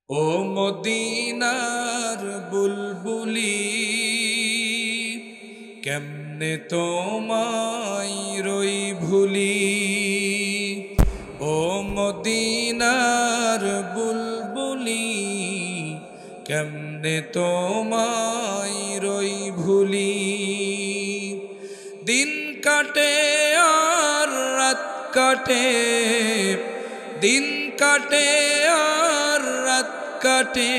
ও মদিনার বুলবুলি কেমনে তোমায় রই ভুলি। ও মদিনার বুলবুলি কেমনে তোমায় রই ভুলি। দিন কাটে আর রাত কাটে, দিন কাটে আর রাত কাটে,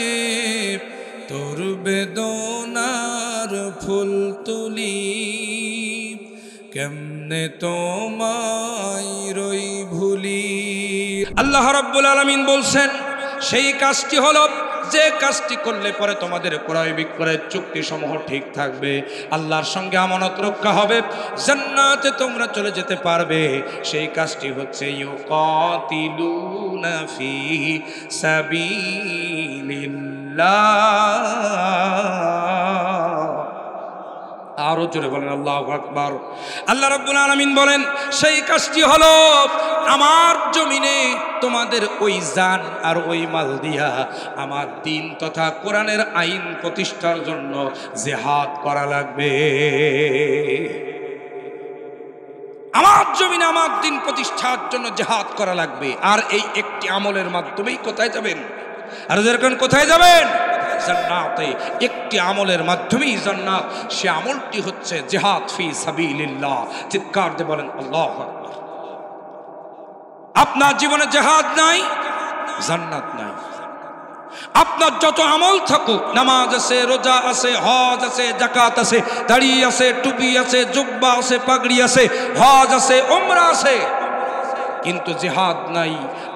তোর বেদনার ফুল তুলি কেমনে তোমায় রই ভুলি। আল্লাহ রাব্বুল আলামিন বলছেন সেই কাজটি হলো যে কাজটি করলে পরে তোমাদের ক্রয় বিক্রয়ের চুক্তি সমূহ ঠিক থাকবে, আল্লাহর সঙ্গে আমানত রক্ষা হবে, জান্নাতে তোমরা চলে যেতে পারবে। সেই কাজটি হচ্ছে ইউকাতিলুনা ফি সাবিলিল্লাহ। আরো জোরে বলেন আল্লাহু আকবার। আল্লাহ রাব্বুল আলামিন বলেন সেই কাজটি হলো আমার জমিনে তোমাদের ওই জান আর ওই মাল দিয়া আমার দিন তথা কোরআনের আইন প্রতিষ্ঠার জন্য জিহাদ করা লাগবে। আমার জমিনে আমার দিন প্রতিষ্ঠার জন্য জিহাদ করা লাগবে। আর এই একটি আমলের মাধ্যমেই কোথায় যাবেন? আর যেরকম কোথায় যাবেন? জান্নাতে। একটি আমলের মাধ্যমেই জান্নাত। সে আমলটি হচ্ছে জিহাদ ফি সাবিলিল্লাহ। চিৎকার দিয়ে বলেন আল্লাহু আকবার। আপনার জীবনে জিহাদ নাই, জান্নাত নাই। আপনার যত আমল থাকুক, নামাজ আছে, রোজা আছে, হজ আছে, যাকাত আছে, দাড়ি আছে, টুপি আছে, জুব্বা আছে, পাগড়ি আছে, হজ আছে, উমরা আছে, কিন্তু জিহাদ নাই,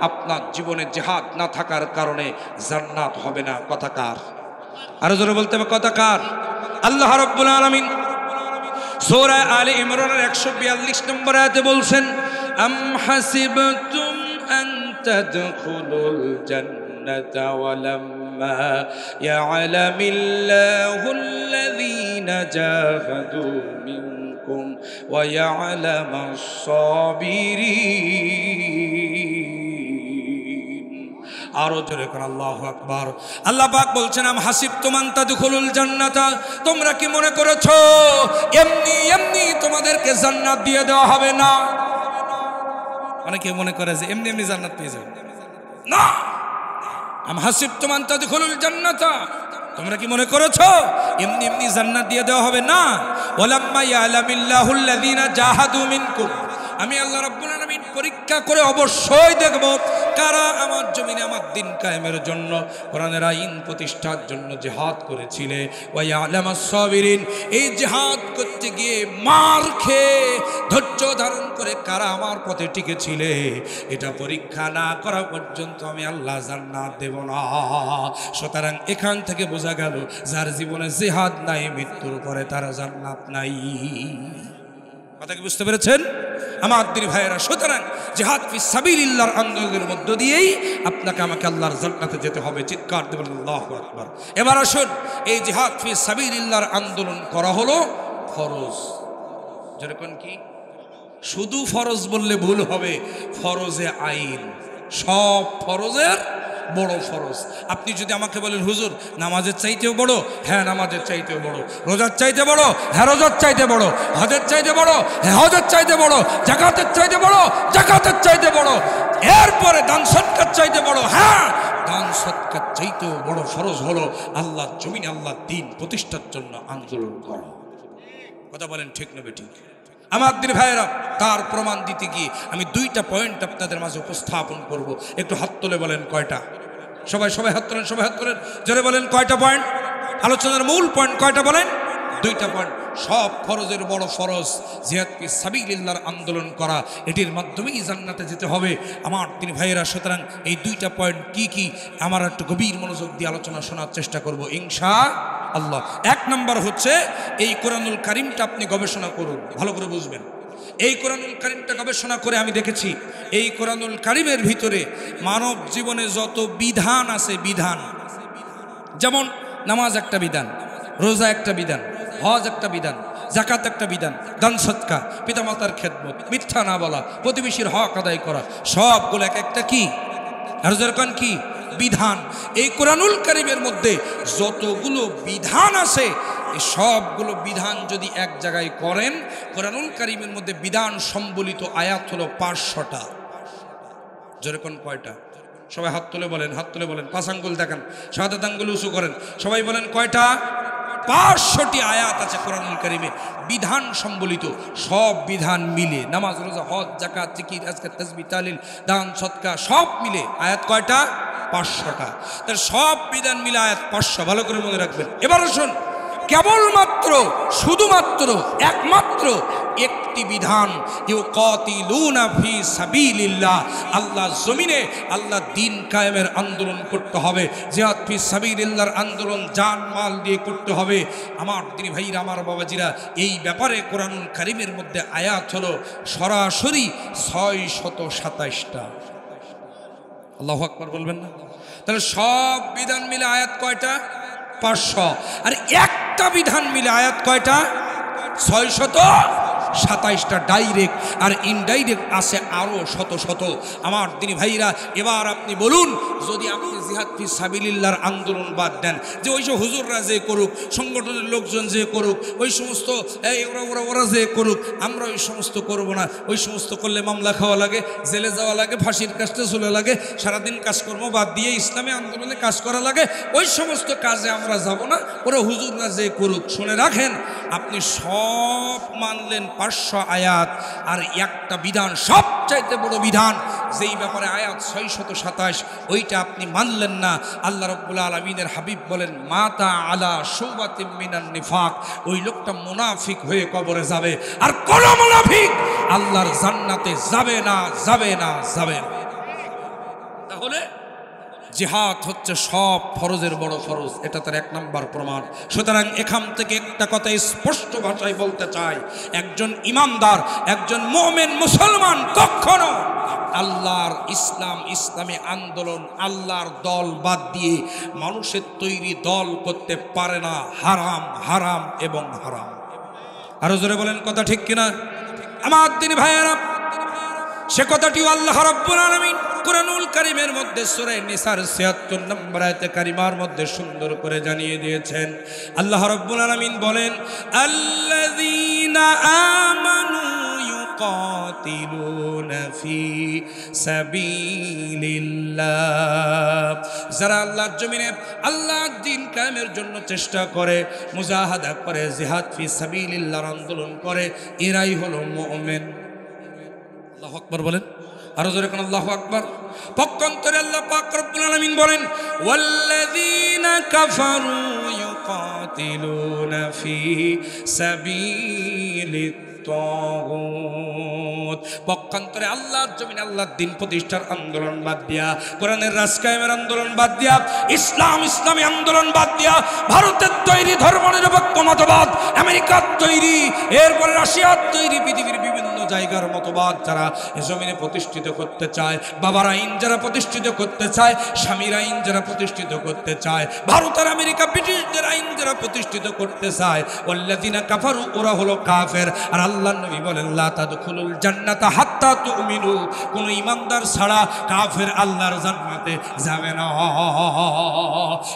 আপনার জীবনে জিহাদ না থাকার কারণে জান্নাত হবে না। কথা কার? আরো জোরে বলতে হবে কথা কার? আল্লাহ রাব্বুল আলামিন সূরা আলে ইমরানের 142 নম্বর আয়াতে বলছেন আম হাসিবতুম আন তাদখুলুল জান্নাতা ওয়ালাম্মা ইয়ালামিল্লাহুল্লাযীনা জাহাদু মিনকুম ওয়া ইয়ালামাস সাবিরিন। আরো জোরে করে আল্লাহু আকবার। আল্লাহ পাক বলছেন আম হাসিবতুম আন তাদখুলুল জান্নাতা, তোমরা কি মনে করেছো এমনি এমনি তোমাদেরকে জান্নাত দিয়ে দেওয়া হবে? না। অনেকে মনে করে যে এমনি এমনি জান্নাত পেয়ে যাবে। না। আম হাসিবতুম আন তাদখুলুল জান্নাতা, তোমরা কি মনে করেছো এমনি এমনি জান্নাত দিয়ে দেওয়া হবে? না। ওয়ালাম্মা ইয়ালামিল্লাহুল্লাযীনা জাহাদু মিনকুম, আমি আল্লাহ রাব্বুল আলামিন পরীক্ষা করে অবশ্যই দেখব কারা আমার জমিনে আমার দিন কায়েমের জন্য কোরআনের আইন প্রতিষ্ঠার জন্য জিহাদ করেছিলে। ওয়া ইয়ালামাস সাবিরিন, এই জিহাদ করতে গিয়ে মার খেয়ে ধৈর্য ধারণ করে কারা আমার পথে টিকেছিলে, এটা পরীক্ষা না করা পর্যন্ত আমি আল্লাহ জান্নাত দেব না। সুতরাং এখান থেকে বোঝা গেল যার জীবনে জিহাদ নাই, মৃত্যুর পরে তার জান্নাত নাই। কথা কি বুঝতে পেরেছেন আমার দিনী ভাইয়েরা? সুতরাং জিহাদ ফি সাবিলিল্লাহর আন্দোলনের মধ্য দিয়েই আপনাকে আমাকে আল্লাহর জান্নাতে যেতে হবে। চিৎকার দেবেন আল্লাহু আকবার। এবার আসুন, এই জিহাদ ফি সাবিলিল্লাহর আন্দোলন করা হলো ফরজ। যেরকম কি শুধু ফরজ বললে ভুল হবে, ফরজে আইন, সব ফরজের বড় ফরজ। আপনি যদি আমাকে বলেন হুজুর নামাজের চাইতেও বড়, হ্যাঁ নামাজের চাইতেও বড়। রোজার চাইতে বড়, হ্যাঁ রোজার চাইতে বড়। হজের চাইতে বড়, হ্যাঁ হজের চাইতে বড়। যাকাতের চাইতে বড়, যাকাতের চাইতে বড়। এরপরে দান সদকার চাইতে বড়, হ্যাঁ দান সদকার চাইতেও বড় ফরজ হলো আল্লাহর জমিনে আল্লাহর দ্বীন প্রতিষ্ঠার জন্য আন্দোলন করা। কথা বলেন ঠিক না বেঠিক? আমার দিনী ভাইয়েরা, তার প্রমাণ দিতে গিয়ে আমি দুইটা পয়েন্ট আপনাদের মাঝে উপস্থাপন করব। একটু হাত তুলে বলেন কয়টা? সবাই সবাই হাত তোলেন, সবাই হাত তোলেন, জোরে বলেন কয়টা পয়েন্ট? আলোচনার মূল পয়েন্ট কয়টা বলেন? দুইটা পয়েন্ট। সব ফরজের বড় ফরজ জিহাদ ফি সাবিলিল্লাহর আন্দোলন করা, এটির মাধ্যমেই জান্নাতে যেতে হবে আমার দিনী ভাইয়েরা। সুতরাং এই দুইটা পয়েন্ট কি কি আমার একটু গভীর মনোযোগ দিয়ে আলোচনা শোনার চেষ্টা করব ইনশাআল্লাহ। এক নম্বর হচ্ছে এই কোরআনুল কারীমটা আপনি গবেষণা করুন, ভালো করে বুঝবেন। এই কোরআনুল কারীমটা গবেষণা করে আমি দেখেছি এই কোরআনুল কারীমের ভিতরে মানব জীবনে যত বিধান আছে, বিধান যেমন নামাজ একটা বিধান, রোজা একটা বিধান, হজ একটা বিধান, জাকাত একটা বিধান, দান সদকা, পিতামাতার খেদমত, মিথ্যা না বলা, প্রতিবেশীর হক আদায় করা, সবগুলো এক একটা কি? আর যেরকম কি বিধান। এই কোরআনুল কারীমের মধ্যে যতগুলো বিধান আছে এই সবগুলো বিধান যদি এক জায়গায় করেন, কোরআনুল কারীমের মধ্যে বিধান সম্বলিত আয়াত হলো 500টা। যেরকম কয়টা? সবাই হাত তুলে বলেন, হাত তুলে বলেন, 5 আঙ্গুল দেখান, শাহাদাত আঙ্গুল উঁচু করেন, সবাই বলেন কয়টা? 500টি আয়াত আছে কোরআনুল কারীমে বিধান সম্বলিত। সব বিধান মিলে নামাজ, রোজা, হজ, যাকাত, জিকির, আজকার, তাসবিহ, তাহলিল, দান, সদকা সব মিলে আয়াত কয়টা? 500টা। তার সব বিধান মিলে আয়াত 500। ভালো করে মনে রাখবেন। এবার আসুন, কেবলমাত্র শুধুমাত্র একমাত্র একটি বিধান, ইউকাতিলুনা ফি সাবিলিল্লাহ, আল্লাহ জমিনে আল্লাহ দ্বীন কায়েমের আন্দোলন করতে হবে। জিহাদ ফি সাবিলিল্লাহর আন্দোলন জান মাল দিয়ে করতে হবে। আমার দিনী ভাইরা, আমার বাবাজিরা, এই ব্যাপারে কোরআনুল কারীমের মধ্যে আয়াত হলো সরাসরি 627টা। আল্লাহু আকবার বলবেন না? তাহলে সব বিধান মিলে আয়াত কয়টা? 500। আর একটা বিধান মিলে আয়াত কয়টা? 627টা ডাইরেক্ট, আর ইনডাইরেক্ট আছে আরো শত শত। আমার দিনী ভাইরা, এবার আপনি বলুন, যদি আপনি জিহাদ ফি সাবিলিল্লাহর আন্দোলন বাদ দেন, যে ওই সব হুজুররা যে করুক, সংগঠনের লোকজন যে করুক, ওই সমস্ত ওরা যে করুক, আমরা ওই সমস্ত করব না। ওই সমস্ত করলে মামলা খাওয়া লাগে, জেলে যাওয়া লাগে, ফাঁসির কাজটা চলে লাগে, সারাদিন কাজকর্ম বাদ দিয়ে ইসলামী আন্দোলনে কাজ করা লাগে, ওই সমস্ত কাজে আমরা যাব না, ওরা হুজুররা যে করুক। শুনে রাখেন, আপনি সব মানলেন 500 আয়াত, আর একটা বিধান, সবচাইতে বড় বিধান, যেই ব্যাপারে আয়াত 627, ওইটা আপনি মানলেন না। আল্লাহ রাব্বুল আলামিনের হাবিব বলেন, মাতা আলা শুবাতিম মিনান নিফাক, ওই লোকটা মুনাফিক হয়ে কবরে যাবে। আর কোন মুনাফিক আল্লাহর জান্নাতে যাবে না, যাবে না, যাবে না। তাহলে জিহাদ হচ্ছে সব ফরজের বড় ফরজ, এটা তার 1 নম্বর প্রমাণ। সুতরাং এখান থেকে একটা কথা স্পষ্ট ভাষায় বলতে চাই, একজন ইমানদার, একজন মুমিন মুসলমান কখনো আল্লাহর ইসলামী আন্দোলন, আল্লাহর দল বাদ দিয়ে মানুষের তৈরি দল করতে পারে না। হারাম, হারাম এবং হারাম। আরো জোরে বলেন, কথা ঠিক কিনা? আমার দিনী ভাইয়েরা, সে কথাটিও আল্লাহ রাব্বুল আলামিন কোরআনুল কারীমের মধ্যে সূরা নিসার ৭৬ নম্বর আয়াতে কারিমার মধ্যে সুন্দর করে জানিয়ে দিয়েছেন। আল্লাহ রাব্বুল আলামিন বলেন, আল্লাযীনা আমানু ইউকাতিলুনা ফি সাবিলিল্লাহ, যারা আল্লাহর জমিনে আল্লাহর দ্বীন কায়েমের জন্য চেষ্টা করে, মুজাহাদা করে, জিহাদ ফি সাবিলিল্লাহর আন্দোলন করে, এরাই হলো মুমিন। আল্লাহু আকবার বলেন, আরো জোরে কোন আল্লাহু আকবার। পক্ষান্তরে আল্লাহ পাক রব্বুল আলামিন বলেন, ওয়াল্লাযীনা কাফারু ইউকাতিলুনা ফি সাবিলিত তাগুত, পক্ষান্তরে আল্লাহর জমিনে আল্লাহর দ্বীন প্রতিষ্ঠার আন্দোলন বাদ দিয়া, কোরআনের রাজ কায়েমের আন্দোলন বাদ দিয়া, ইসলামী আন্দোলন বাদ দিয়া, ভারতের তৈরি ধর্মনিরপেক্ষ মতবাদ, আমেরিকার তৈরি, এরপরে রাশিয়ার তৈরি, পৃথিবীর বিভিন্ন জায়গার মতবাদ যারা জমিনে প্রতিষ্ঠিত করতে চায়, বাবার আইন যারা প্রতিষ্ঠিত করতে চায়, স্বামীর আইন যারা প্রতিষ্ঠিত করতে চায়, ভারত আর আমেরিকা ব্রিটিশদের আইন যারা প্রতিষ্ঠিত করতে চায়, ওয়াল্লাযীনা কাফারু, ওরা হলো কাফের। আর আল্লাহর নবী বলেন, লা তাদখুলুল জান্নাতা হাত্তা তুমিনু, কোন ইমানদার ছাড়া কাফের আল্লাহর জান্নাতে যাবে না।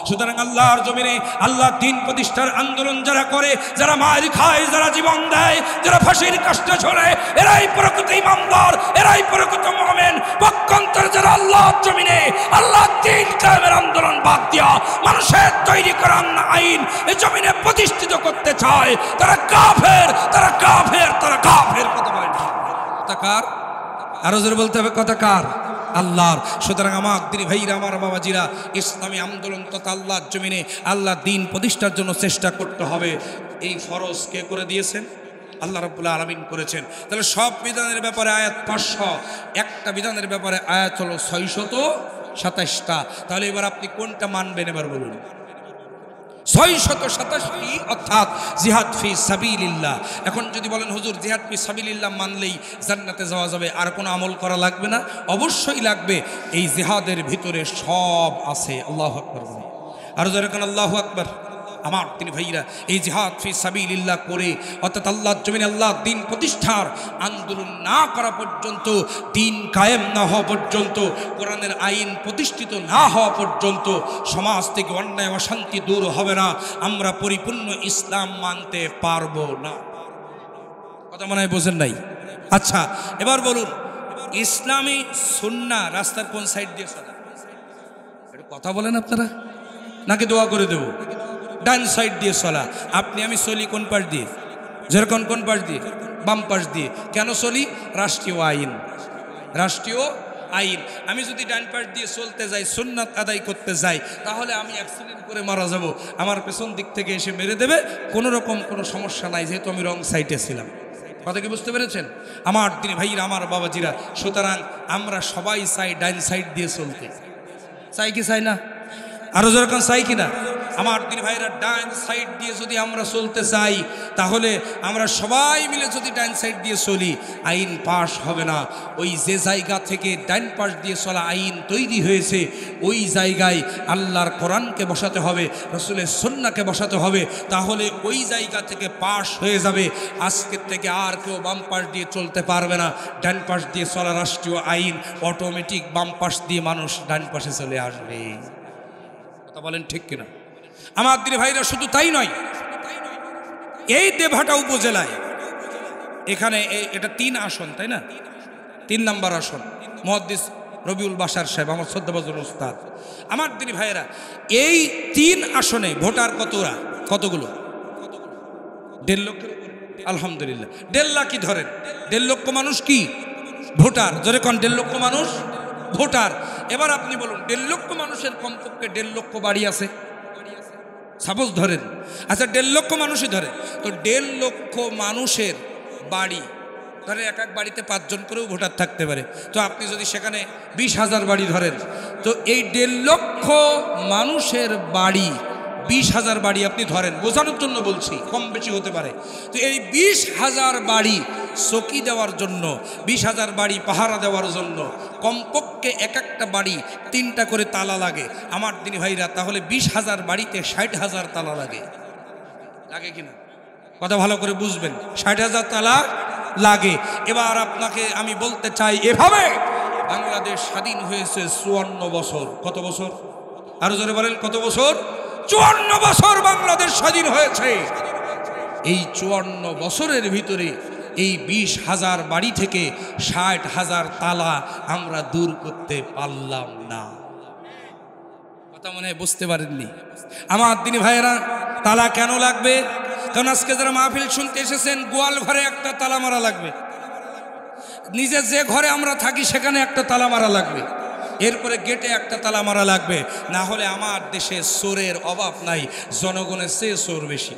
সুতরাং আল্লাহর জমিনে আল্লাহর দ্বীন প্রতিষ্ঠার আন্দোলন যারা করে, যারা মার খায়, যারা জীবন দেয়, যারা ফাঁসির কাষ্ঠে ঝোলে, এরাই প্রকৃত ইমানদার, এরাই প্রকৃত মুমিন। পক্ষান্তরে যারা আল্লাহর জমিনে আল্লাহর দ্বীন কায়েমের আন্দোলন বাদ দিয়া মানুষের তৈরি করা আইন এই জমিনে প্রতিষ্ঠিত করতে চায়, তারা কাফের, তারা কাফের, তারা কাফের। কথা বলেন, কথা কার? আরো জোরে বলতে হবে, কথা কার? আল্লাহর। সুতরাং আমার দিনী ভাইরা, আমার বাবাজিরা, ইসলামী আন্দোলন তথা আল্লাহর জমিনে আল্লাহর দ্বীন প্রতিষ্ঠার জন্য চেষ্টা করতে হবে। এই ফরজ কে করে দিয়েছেন? আল্লাহ রাব্বুল আলামিন করেছেন। তাহলে সব বিধানের ব্যাপারে আয়াত 500, একটা বিধানের ব্যাপারে আয়াত হলো 627টা। তাহলে এবার আপনি কোনটা মানবেন? এবার বলুন। 627টি, অর্থাৎ জিহাদ ফি সাবিলিল্লাহ। এখন যদি বলেন, হুজুর জিহাদ ফি সাবিলিল্লাহ মানলেই জান্নাতে যাওয়া যাবে, আর কোনো আমল করা লাগবে না? অবশ্যই লাগবে। এই জিহাদের ভিতরে সব আছে। আল্লাহু আকবার। আর যারা কোন আল্লাহু আকবার। আমার তিনি ভাইরা এই জিহাদ ফি সাবিলিল্লাহ করে অর্থাৎ আল্লাহর জমিনে আল্লাহর দিন প্রতিষ্ঠার আন্দোলন না করা পর্যন্ত, দিন কায়েম না হওয়া পর্যন্ত, কোরআনের আইন প্রতিষ্ঠিত না হওয়া পর্যন্ত সমাজ থেকে অন্যায় অশান্তি দূর হবে না। আমরা পরিপূর্ণ ইসলাম মানতে পারবো না। কথা মনে হয় বোঝেন নাই? আচ্ছা, এবার বলুন, ইসলামী সুন্নাহ রাস্তার কোন সাইড দিয়ে চলে? একটু কথা বলেন আপনারা, নাকি দোয়া করে দেব? ডান সাইড দিয়ে চলা। আপনি আমি চলি কোন পাশ দিয়ে? যেরকম কোন পাশ দিয়ে? বাম পাশ দিয়ে। কেন চলি? রাষ্ট্রীয় আইন, রাষ্ট্রীয় আইন। আমি যদি ডান পাশ দিয়ে চলতে যাই, সুন্নাত আদায় করতে যাই, তাহলে আমি অ্যাক্সিডেন্ট করে মারা যাব। আমার পেছন দিক থেকে এসে মেরে দেবে, কোনো রকম কোনো সমস্যা নাই, যেহেতু আমি রং সাইডে ছিলাম। কথা কি বুঝতে পেরেছেন আমার দিনী ভাইরা, আমার বাবাজিরা? সুতরাং আমরা সবাই চাই ডাইন সাইড দিয়ে চলতে। চাই কি চাই না? আরো যেরকম চাই কি না? আমার দিনী ভাইরা, ডাইন সাইড দিয়ে যদি আমরা চলতে চাই, তাহলে আমরা সবাই মিলে যদি ডাইন সাইড দিয়ে চলি, আইন পাশ হবে না। ওই যে জায়গা থেকে ডাইন পাশ দিয়ে চলা আইন তৈরি হয়েছে, ওই জায়গায় আল্লাহর কোরআনকে বসাতে হবে, রাসূলের সুন্নাহকে বসাতে হবে, তাহলে ওই জায়গা থেকে পাশ হয়ে যাবে। আজকের থেকে আর কেউ বাম পাশ দিয়ে চলতে পারবে না। ডান পাশ দিয়ে চলা রাষ্ট্রীয় আইন, অটোমেটিক বাম পাশ দিয়ে মানুষ ডান পাশে চলে আসবে। কথা বলেন ঠিক কিনা আমার দিনী ভাইরা? শুধু তাই নয়, এই দেবহাটা উপজেলায় এখানে এটা 3 আসন, তাই না? 3 নম্বর আসন। মুহাদ্দিস রবিউল বাশার সাহেব, আমার শ্রদ্ধাভাজন উস্তাদ। আমার দিনী ভাইরা, এই 3 আসনে ভোটার কতগুলো? 1.5 লক্ষের উপরে। আলহামদুলিল্লাহ, 1.5 লাখই ধরেন। 1.5 লক্ষ মানুষ কি ভোটার? জোরে কোন 1.5 লক্ষ মানুষ ভোটার। এবার আপনি বলুন, 1.5 লক্ষ মানুষের কমপক্ষে 1.5 লক্ষ বাড়ি আছে, সাপোজ ধরেন। আচ্ছা, 1.5 লক্ষ মানুষই ধরেন, তো 1.5 লক্ষ মানুষের বাড়ি ধরেন, এক এক বাড়িতে 5 জন করেও ভোটার থাকতে পারে। তো আপনি যদি সেখানে 20,000 বাড়ি ধরেন, তো এই 1.5 লক্ষ মানুষের বাড়ি, 20,000 বাড়ি আপনি ধরেন, বোঝানোর জন্য বলছি, কম বেশি হতে পারে। তো এই 20,000 বাড়ি চকি দেওয়ার জন্য, 20,000 বাড়ি পাহারা দেওয়ার জন্য কমপক্ষে এক একটা বাড়ি 3টা করে তালা লাগে। আমার দিনী ভাইরা, তাহলে 20,000 বাড়িতে 60,000 তালা লাগে কিনা? কথা ভালো করে বুঝবেন, 60,000 তালা লাগে। এবার আপনাকে আমি বলতে চাই, এভাবে বাংলাদেশ স্বাধীন হয়েছে 54 বছর। কত বছর? আরো জোরে বলেন, কত বছর? 54 বছর বাংলাদেশ স্বাধীন হয়েছে। এই 54 বছরের ভিতরে এই 20,000 বাড়ি থেকে 60,000 তালা আমরা দূর করতে পারলাম না। কথা মনে হয় বুঝতে পারেননি আমার দিনী ভাইয়েরা। তালা কেন লাগবে? কারণ আজকে যারা মাহফিল শুনতে এসেছেন, গোয়াল ঘরে একটা তালা মারা লাগবে, নিজে যে ঘরে আমরা থাকি সেখানে একটা তালা মারা লাগবে, এরপরে গেটে একটা তালা মারা লাগবে। না হলে আমার দেশে চোরের অভাব নাই, জনগণের চেয়ে চোর বেশি।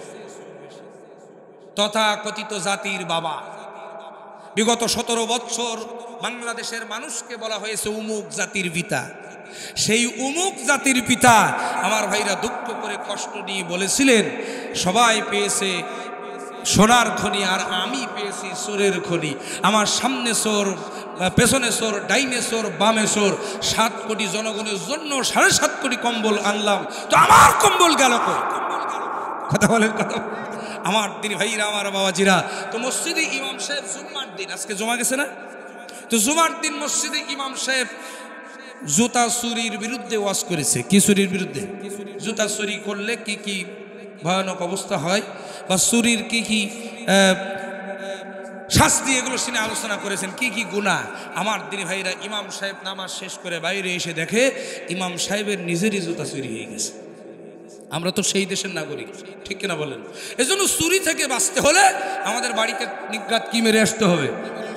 তথাকথিত জাতির বাবা, বিগত 17 বছর বাংলাদেশের মানুষকে বলা হয়েছে উমুক জাতির পিতা। সেই উমুক জাতির পিতা আমার ভাইরা দুঃখ করে কষ্ট নিয়ে বলেছিলেন, সবাই পেয়েছে সোনার খনি আর আমি পেয়েছি চোরের খনি। আমার সামনে চোর, পেছনে চোর, ডাইনে চোর, বামে চোর। 7 কোটি জনগণের জন্য 7.5 কোটি কম্বল আনলাম, তো আমার কম্বল গেল কই? কথা বলেন, কথা আমার দিনী ভাইরা, আমার বাবাজিরা। তো মসজিদে ইমাম সাহেব জুম্মার দিন, আজকে জমা গেছে না? তো জুমার দিন মসজিদে ইমাম সাহেব জুতা চুরির বিরুদ্ধে ওয়াজ করেছে। কি চুরির বিরুদ্ধে? জুতা চুরি করলে কি কি ভয়ানক অবস্থা হয়, বা চুরির কি কি শাস্তি, এগুলো শুনে আলোচনা করেছেন, কি কি গুনাহ। আমার দিনী ভাইরা, ইমাম সাহেব নামাজ শেষ করে বাইরে এসে দেখে ইমাম সাহেবের নিজেরই জুতা চুরি হয়ে গেছে। আমরা তো সেই দেশের নাগরিক, ঠিক কিনা বলেন? এজন্য চুরি থেকে বাঁচতে হলে আমাদের বাড়িতে নিগ্রাত কি মেরে আসতে হবে?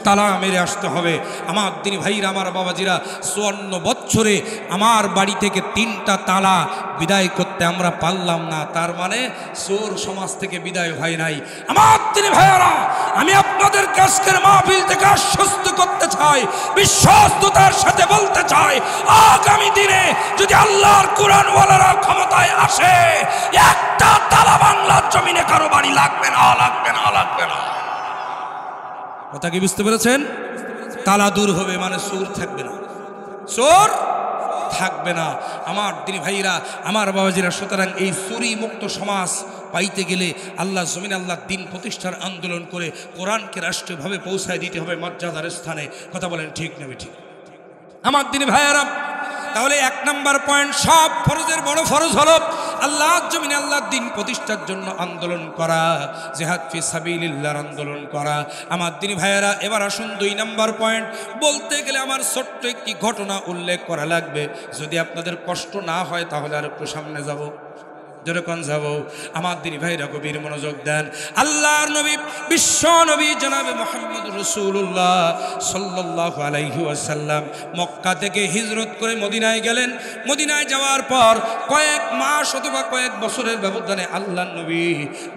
তালা মেরে আসতে হবে। আমার দিনী ভাইরা, আমার বাবাজিরা, 54 বছরে আমার বাড়ি থেকে 3টা তালা বিদায় করতে আমরা পারলাম না। তার মানে চোর সমাজ থেকে বিদায় হয় নাই। আমার দিনী ভাইরা, আমি আপনাদের আজকের মাহফিল থেকে আশ্বস্ত করতে চাই, বিশ্বস্ততার সাথে বলতে চাই, আগামী দিনে যদি আল্লাহর কোরআনওয়ালারা ক্ষমতায় আসে, একটা তালা বাংলার জমিনে কারো বাড়ি লাগবে না, লাগবে না, লাগবে না। কথা কি বুঝতে পেরেছেন? তালা দূর হবে মানে চোর থাকবে না, চোর থাকবে না। আমার দিনী ভাইরা, আমার বাবাজিরা, সুতরাং এই চুরি মুক্ত সমাজ পাইতে গেলে আল্লাহ জমিনে আল্লাহ দিন প্রতিষ্ঠার আন্দোলন করে কোরআনকে রাষ্ট্রীয়ভাবে পৌঁছায় দিতে হবে মর্যাদার স্থানে। কথা বলেন ঠিক নেবে ঠিক? আমার দিনী ভাইয়ারা, তাহলে 1 নম্বর পয়েন্ট, সব ফরজের বড় ফরজ হলো আল্লাহ জমিনে আল্লাহর দিন প্রতিষ্ঠার জন্য আন্দোলন করা, জিহাদ ফি সাবিলিল্লাহর আন্দোলন করা। আমার দিনী ভাইয়েরা, এবার আসুন 2 নম্বর পয়েন্ট। বলতে গেলে আমার ছোট্ট একটি ঘটনা উল্লেখ করা লাগবে। যদি আপনাদের কষ্ট না হয় তাহলে আর একটু সামনে যাব, যেরকম যাব। আমার দিনী ভাইরা গভীর মনোযোগ দেন। আল্লাহর নবী, বিশ্ব নবী জনাবে মুহাম্মদ রাসূলুল্লাহ সাল্লাল্লাহু আলাইহি ওয়াসাল্লাম মক্কা থেকে হিজরত করে মদিনায় গেলেন। মদিনায় যাওয়ার পর কয়েক মাস অথবা কয়েক বছরের ব্যবধানে আল্লাহর নবী,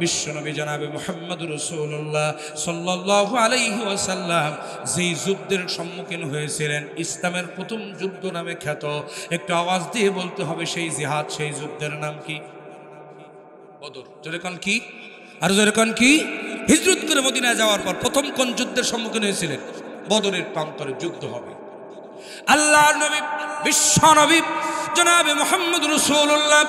বিশ্ব নবী জনাবে মুহাম্মদ রাসূলুল্লাহ সাল্লাল্লাহু আলাইহি ওয়াসাল্লাম যেই যুদ্ধের সম্মুখীন হয়েছিলেন, ইসলামের প্রথম যুদ্ধ নামে খ্যাত, একটু আওয়াজ দিয়ে বলতে হবে সেই জিহাদ, সেই যুদ্ধের নাম কি? বদর। যেরকম কি? আর যেরকম কি? হিজরত করে মদিনায় যাওয়ার পর প্রথম কোন যুদ্ধের সম্মুখীন হয়েছিলেন? বদরের প্রান্তরে যুদ্ধ হবে। আল্লাহর নবী, বিশ্ব নবী জনাবে মুহাম্মদ রাসূলুল্লাহ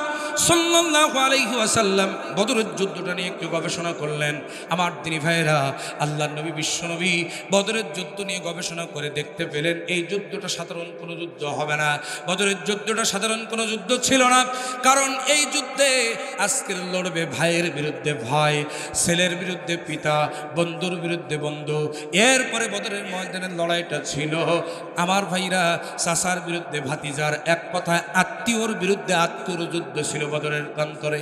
সাল্লাল্লাহু আলাইহি ওয়াসাল্লাম বদরের যুদ্ধটা নিয়ে একটু গবেষণা করলেন। আমার দিনী ভাইয়েরা, আল্লাহর নবী, বিশ্ব নবী বদরের যুদ্ধ নিয়ে গবেষণা করে দেখতে পেলেন এই যুদ্ধটা সাধারণ কোনো যুদ্ধ হবে না। বদরের যুদ্ধটা সাধারণ কোনো যুদ্ধ ছিল না, কারণ এই যুদ্ধে আজকের লড়বে ভাইয়ের বিরুদ্ধে ভাই, ছেলের বিরুদ্ধে পিতা, বন্ধুর বিরুদ্ধে বন্ধু। এরপরে বদরের ময়দানের লড়াইটা ছিল আমার ভাইরা চাচার বিরুদ্ধে ভাতিজার, এক কথায় আত্মীয়র বিরুদ্ধে আত্মীয়র যুদ্ধ ছিল বদরের প্রান্তরে।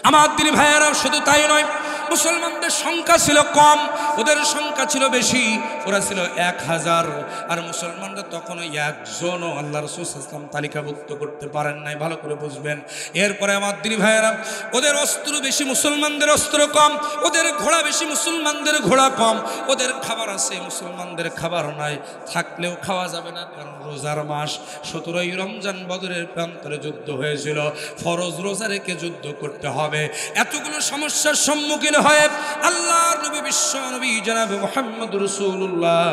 আমার দিনী ভাইয়েরা, শুধু তাই নয়, মুসলমানদের সংখ্যা ছিল কম, ওদের সংখ্যা ছিল বেশি। ওরা ছিল 1000, আর মুসলমানরা তখনও একজনও আল্লাহ রাসূল সাল্লাল্লাহু আলাইহি ওয়াসাল্লাম তালিকাভুক্ত করতে পারেন নাই। ভালো করে বুঝবেন। এরপরে আমার দিনী ভাইয়েরা, ওদের অস্ত্র বেশি, মুসলমানদের অস্ত্র কম, ওদের ঘোড়া বেশি, মুসলমানদের ঘোড়া কম, ওদের খাবার আছে, মুসলমানদের খাবার নাই, থাকলেও খাওয়া যাবে না, কারণ রোজার মাস। 17ই রমজান বদরের প্রান্তরে যুদ্ধ হয়েছিল, ফরজ রোজা রেখে যুদ্ধ করতে হবে। এতগুলো সমস্যার সম্মুখীন হয়ে আল্লাহর নবী, বিশ্ব নবী জনাবে মুহাম্মদ রাসূলুল্লাহ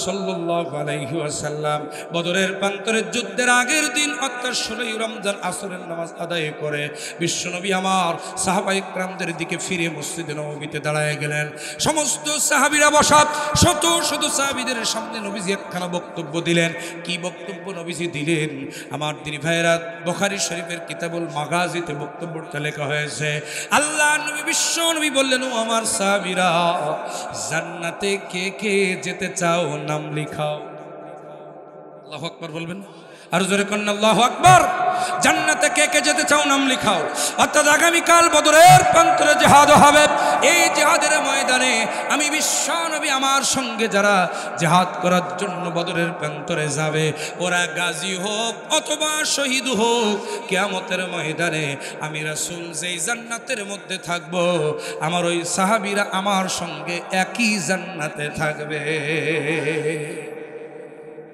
সাল্লাল্লাহু আলাইহি ওয়াসাল্লাম বদরের প্রান্তরের যুদ্ধের আগের দিন অর্থাৎ 16ই রমজান আসরের নামাজ আদায় করে বিশ্ব নবী আমার সাহাবায়ে কেরামদের দিকে ফিরে মসজিদে নববীতে দাঁড়ায় গেলেন। সমস্ত সাহাবীরা বসা, শত শত সাহাবীদের সামনে নবীজি একখানা বক্তব্য দিলেন। কি বক্তব্য নবীজি দিলেন? আমার দিনী ভাইয়েরা, বুখারী শরীফের কিতাবুল মাগাজিতে বক্তব্যটা লেখা হয়েছে। আল্লাহ নবী, বিশ্ব নবী বললেন, ও আমার সাহাবীরা, জান্নাতে কে কে যেতে চাও নাম লিখাও। আল্লাহু আকবার বলবেন, আর জোরে কন্না আল্লাহু আকবার। জান্নাতে কে কে যেতে চাও নাম লিখাও। অর্থাৎ আগামীকাল বদরের প্রান্তরে জিহাদ হবে। এই জিহাদের ময়দানে আমি বিশ্ব নবী আমার সঙ্গে যারা জিহাদ করার জন্য বদরের প্রান্তরে যাবে, ওরা গাজী হোক অথবা শহীদ হোক, কিয়ামতের ময়দানে আমি রাসূল যেই জান্নাতের মধ্যে থাকব, আমার ওই সাহাবীরা আমার সঙ্গে একই জান্নাতে থাকবে।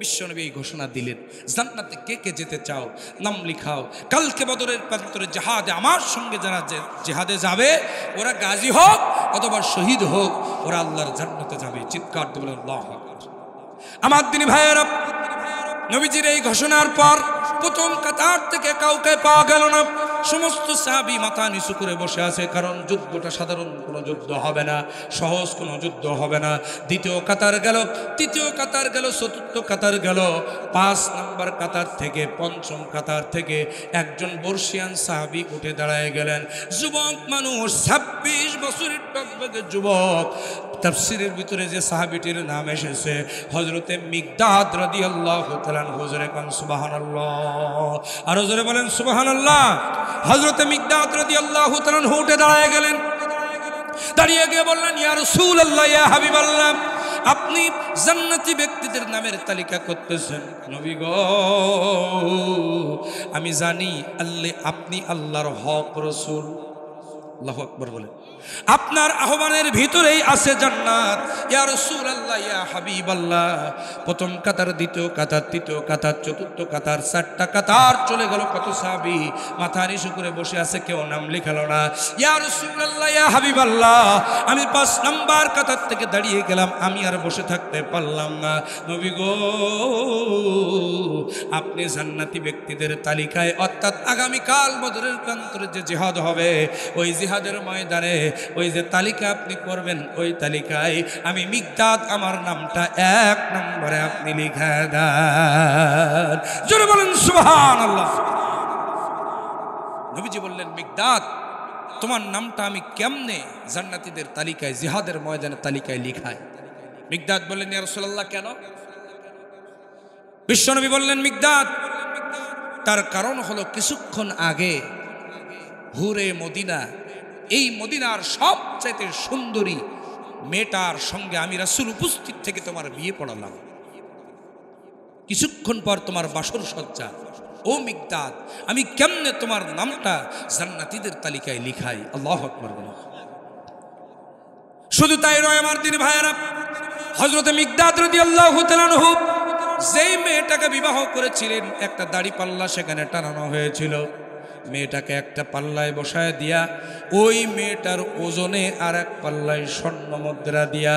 বিশ্বনবী এই ঘোষণা দিলেন, জান্নাতে কে কে যেতে চাও নাম লিখাও। কালকে বদরের প্রান্তরে জিহাদে আমার সঙ্গে যারা জিহাদে যাবে, ওরা গাজী হোক অথবা শহীদ হোক, ওরা আল্লাহর জান্নাতে যাবে। চিৎকার দিয়ে বলেন আল্লাহু আকবার। আমার দিনী ভাইয়েরা, নবীজির এই ঘোষণার পর প্রথম কাতার থেকে কাউকে পাওয়া গেল না। সমস্ত সাহাবী মাথা নিচু করে বসে আছে, কারণ যুদ্ধটা সাধারণ কোনো যুদ্ধ হবে না, সহজ কোনো যুদ্ধ হবে না। দ্বিতীয় কাতার গেল, তৃতীয় কাতার গেল, চতুর্থ কাতার গেল, 5 নম্বর কাতার থেকে 5ম কাতার থেকে একজন বর্ষিয়ান সাহাবী উঠে দাঁড়ায় গেলেন। যুবক মানুষ, 26 বছরের টকবকে যুবক। তাফসীরের ভিতরে যে সাহাবীটির নাম এসেছে হযরতে মিকদাদ রাদিয়াল্লাহু তাআলা আনহু। জোরে কোন সুবহানাল্লাহ, আর জোরে বলেন সুবহানাল্লাহ। হযরতে মিকদাদ রাদিয়াল্লাহু তাআলা আনহু উঠে দাঁড়ায় গেলেন। দাঁড়িয়ে গিয়ে বললেন, ইয়া রাসূলুল্লাহ, ইয়া হাবিবাল্লাহ, আপনি জান্নাতি ব্যক্তিদের নামের তালিকা করতেছেন। নবী গো, আমি জানি আপনি আল্লাহর হক রাসূল। আল্লাহু আকবার বলেন। আপনার আহ্বানের ভিতরেই আছে জান্নাত। ইয়া রাসূলুল্লাহ, ইয়া হাবিবাল্লাহ, প্রথম কাতার, দ্বিতীয় কাতার, তৃতীয় কাতার, চতুর্থ কাতার, 4টা কাতার চলে গেল। কত সাহাবী মাথা নিচু করে বসে আছে, কেউ নাম লেখালো না। ইয়া রাসূলুল্লাহ, ইয়া হাবিবাল্লাহ, আমি 5 নাম্বার কাতার থেকে দাঁড়িয়ে গেলাম, আমি আর বসে থাকতে পারলাম না। নবী গো, আপনি জান্নাতি ব্যক্তিদের তালিকায়, অর্থাৎ আগামীকাল বদরের প্রান্তরে যে জিহাদ হবে, ওই জিহাদের ময়দানে ওই যে তালিকা আপনি করবেন, ওই তালিকায় আমি মিকদাদ, আমার নামটা 1 নম্বরে আপনি লিখে দেন। জোরে বলেন সুবহানাল্লাহ। নবীজি বললেন, মিকদাদ, তোমার নামটা আমি কেমনে জান্নাতীদের তালিকায়, জিহাদের ময়দানের তালিকায় লিখাই? মিকদাদ বললেন, ইয়া রাসূলুল্লাহ, কেন? বিশ্বনবী বললেন, মিকদাদ, তার কারণ হলো কিছুক্ষণ আগে হুরে মদিনা, এই মদিনার সবচাইতে সুন্দরী মেয়েটার সঙ্গে আমি রাসূল উপস্থিত থেকে তোমার বিয়ে পড়ালাম। কিছুক্ষণ পর তোমার বাসর সজ্জা। ও মিকদাদ, আমি কেমনে তোমার নামটা জান্নাতীদের তালিকায় লিখাই? আল্লাহু আকবার বলেন। শুধু তাই নয় আমার দিনী ভাইয়েরা, হযরত মিকদাদ রাদিয়াল্লাহু তাআলা আনহু যেই মেয়েটাকে বিবাহ করেছিলেন, একটা দাড়ি পাল্লা সেখানে টানানো হয়েছিল। মেয়েটাকে একটা পাল্লায় বসায় দিয়া ওই মেয়েটার ওজনে আর এক পাল্লায় স্বর্ণ মুদ্রা দিয়া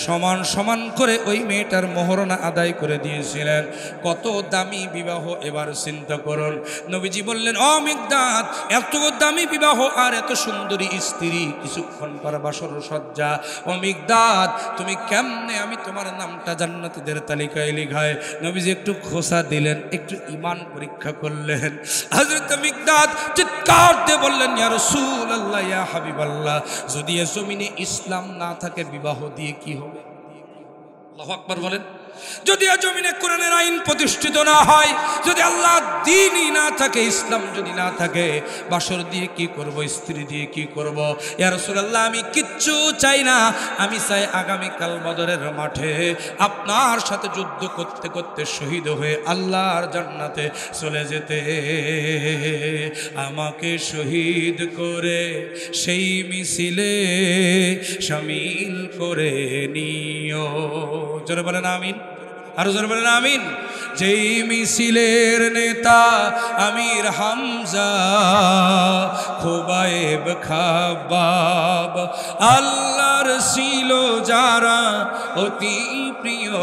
সমান সমান করে ওই মেয়েটার মোহরনা আদায় করে দিয়েছিলেন। কত দামি বিবাহ এবার চিন্তা করুন। নবীজি বললেন, ও মিকদাদ, এত দামি বিবাহ আর এত সুন্দরী স্ত্রী, কিছুক্ষণ পর বাসর সজ্জা। ও মিকদাদ, তুমি কেমনে আমি তোমার নামটা জান্নাতীদের তালিকায় লিখায়? নবীজি একটু খোসা দিলেন, একটু ঈমান পরীক্ষা করলেন। হযরত মিকদাদ চিৎকার দিয়ে বললেন, ইয়া রাসূলুল্লাহ, ইয়া হাবিবাল্লাহ, যদি এ জমিনে ইসলাম না থাকে বিবাহ দিয়ে কি হবে? আল্লাহু আকবার বলেন। যদি এ জমিনে কোরআনের আইন প্রতিষ্ঠিত না হয়, যদি আল্লাহ দ্বীনই না থাকে, ইসলাম যদি না থাকে, বাসর দিয়ে কি করব, স্ত্রী দিয়ে কি করব? ইয়া রাসূলুল্লাহ, আমি কিচ্ছু চাই না, আমি চাই আগামীকাল বদরের মাঠে আপনার সাথে যুদ্ধ করতে করতে শহীদ হয়ে আল্লাহর জান্নাতে চলে যেতে। আমাকে শহীদ করে সেই মিছিলে শামিল করে নিও। জোরে বলেন আমিন, আরো জোরে বলেন আমিন। যেই মিছিলের নেতা আমির হামজা, খোবায়েব খাব্বাব, আল্লাহর ছিল যারা অতি প্রিয়,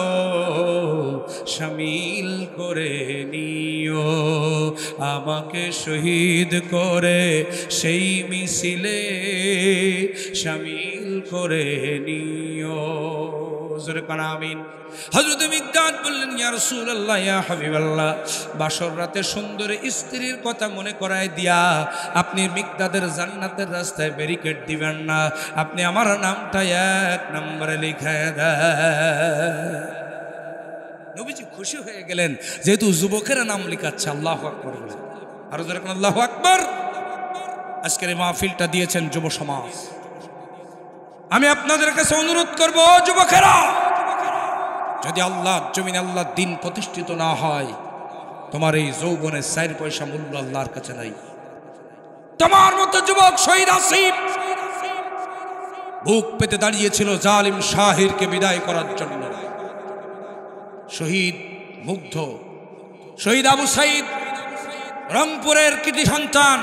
শামিল করে নিও। আমাকে শহীদ করে সেই মিছিলে শামিল করে নিও। জোরে কোন আমিন। হযরত মিকদাদ বললেন, ইয়া রাসূলুল্লাহ, ইয়া হাবিবাল্লাহ, বাসর রাতে সুন্দর স্ত্রীর কথা মনে করায় দিয়া আপনি মিকদাদের জান্নাতের রাস্তায় ব্যারিকেড দিবেন না, আপনি আমার নামটা 1 নম্বরে লিখায় দেন। নবীজি খুশি হয়ে গেলেন, যেহেতু যুবকেরা নাম লিখাচ্ছে। আল্লাহু আকবার বলেন, আরো জোরে কোন আল্লাহু আকবার। আজকের এই মাহফিলটা দিয়েছেন যুব সমাজ। আমি আপনাদের কাছে অনুরোধ করব, যুবকেরা, যদি আল্লাহ জমিনে আল্লাহ দিন প্রতিষ্ঠিত না হয়, তোমার এই যৌবনের 4 পয়সা মূল্য আল্লাহর কাছে নাই। তোমার মতো যুবক শহীদ আসিফ বুক পেতে দাঁড়িয়েছিল জালিম শাহিরকে বিদায় করার জন্য। শহীদ মুগ্ধ, শহীদ আবু সাইদ রংপুরের কৃতি সন্তান।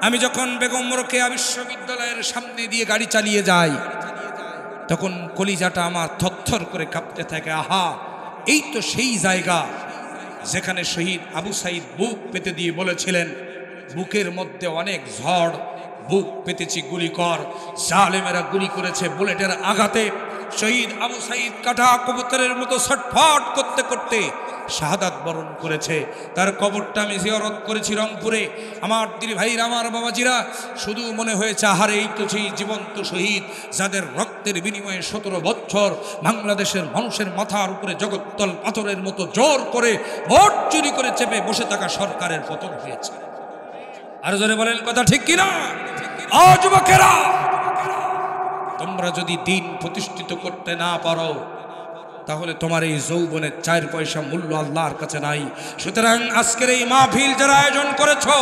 আমি যখন বেগম রোকেয়া বিশ্ববিদ্যালয়ের সামনে দিয়ে গাড়ি চালিয়ে যাই, তখন কলিজাটা আমার থরথর করে কাঁপতে থাকে। আহা, এই তো সেই জায়গা যেখানে শহীদ আবু সাইদ বুক পেতে দিয়ে বলেছিলেন, বুকের মধ্যে অনেক ঝড়, বুক পেতেছি গুলি কর। জালেমেরা গুলি করেছে বুলেটের আঘাতে। শহীদ আবু সাইদ কাটা কবুতরের মতো ছটফট করতে করতে শাহাদাত বরণ করেছে। তার কবরটা আমি জিয়ারত করেছি রংপুরে। আমার দিদি ভাইরা, আমার বাবাজিরা, শুধু মনে হয়েছে, আহারে, এই তো সেই জীবন্ত শহীদ যাদের রক্তের বিনিময়ে 17 বছর বাংলাদেশের মানুষের মাথার উপরে জগত্তল পাথরের মতো জোর করে ভোট চুরি করে চেপে বসে থাকা সরকারের পতন হয়েছে। আর জোরে বলেন কথা ঠিক কিনা? ও যুবকেরা, তোমরা যদি দিন প্রতিষ্ঠিত করতে না পারো, তাহলে তোমার এই যৌবনের 4 পয়সা মূল্য আল্লাহর কাছে নাই। সুতরাং আজকের এই মাহফিল যারা আয়োজন করেছো,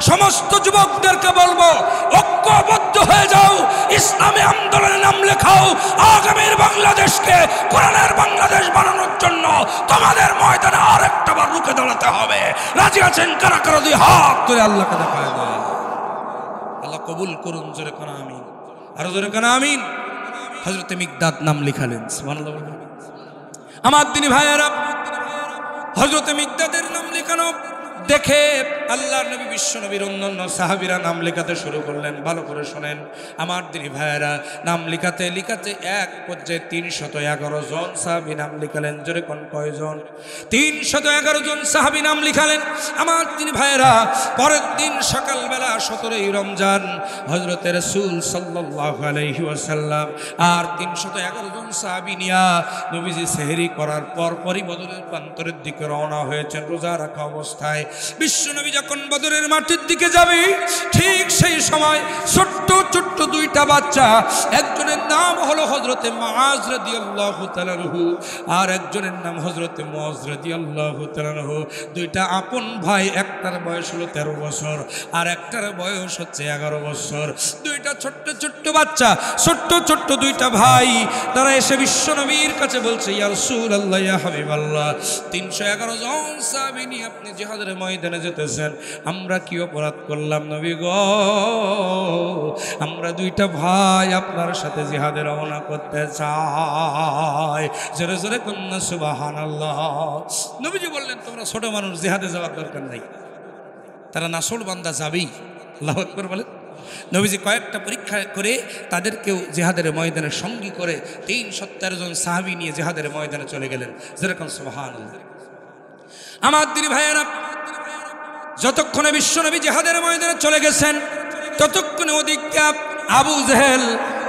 সমস্ত যুবকদেরকে বলবো, ঐক্যবদ্ধ হয়ে যাও, ইসলামী আন্দোলনে নাম লেখাও। আগামীর বাংলাদেশকে কোরআনের বাংলাদেশ বানানোর জন্য তোমাদের ময়দানে আরেকটা বার রুখে দাঁড়াতে হবে। রাজি আছেন কারা কারা? 2 হাত তুলে আল্লাহকে দেখায় দাও। আল্লাহ কবুল করুন। জোরে কানা আমিন, আরো জোরে কানা আমিন। হযরত মিকদাদ নাম লিখালেন। সুবহানাল্লাহ। আমার দিনী ভাইয়েরা, হযরত মিকদাদের নাম লেখানো দেখে আল্লাহর নবী, বিশ্ব নবীর অন্যান্য সাহাবীরা নাম লেখাতে শুরু করলেন। ভালো করে শোনেন আমার দিনী ভাইয়েরা, নাম লিখাতে লিখাতে এক পর্যায়ে 311 জন সাহাবী নাম লিখালেন। জোরে কোন কয়জন? 311 জন সাহাবী নাম লিখালেন। আমার দিনী ভাইয়েরা, পরের দিন সকালবেলা 17ই রমজান হযরত রাসূল সাল্লাল্লাহু আলাইহি ওয়াসাল্লাম আর 311 জন সাহাবী নিয়া নবীজি সেহরি করার পরপরই বদরের প্রান্তরের দিকে রওনা হয়েছেন রোজা রাখা অবস্থায়। বিশ্বনবী যখন বদরের মাঠের দিকে যাবে, ঠিক সেই সময় ছোট্ট ছোট্ট 2টা বাচ্চা, একজনের নাম হলো হযরতে মুআজ রাদিয়াল্লাহু তাআলা আনহু, আর একজনের নাম হযরতে মুআজ রাদিয়াল্লাহু তাআলা আনহু। 2টা আপন ভাই, একটার বয়স হলো 13 বছর আর একটার বয়স হচ্ছে 11 বছর। 2টা ছোট্ট ছোট্ট বাচ্চা, ছোট্ট ছোট্ট 2টা ভাই, তারা এসে বিশ্বনবীর কাছে বলছে, ইয়া রাসূলুল্লাহ, ইয়া হাবিবাল্লাহ, 311 জন সাহাবী নিয়ে আপনি জিহাদের ময়দানে যেতেছেন, আমরা কি অপরাধ করলাম নবী গো? আমরা 2টা ভাই আপনার সাথে জিহাদে রওনা করতে চাই। জোরে জোরে কন্যা সুবহানাল্লাহ। নবীজি বললেন, তোমরা ছোট মানুষ, জিহাদে যাওয়ার দরকার নাই, তারা নাসল বান্দা যাবেই। আল্লাহু আকবার বলেন। নবীজি কয়েকটা পরীক্ষা করে তাদেরকেও জিহাদের ময়দানে সঙ্গী করে 317 জন সাহাবী নিয়ে জিহাদের ময়দানে চলে গেলেন। যেরকম সুবহানাল্লাহ। আমার দিনী ভাইয়েরা, যতক্ষণে বিশ্বনবী জিহাদের ময়দানে চলে গেছেন, ততক্ষণে ওদিকে আবু জেহেল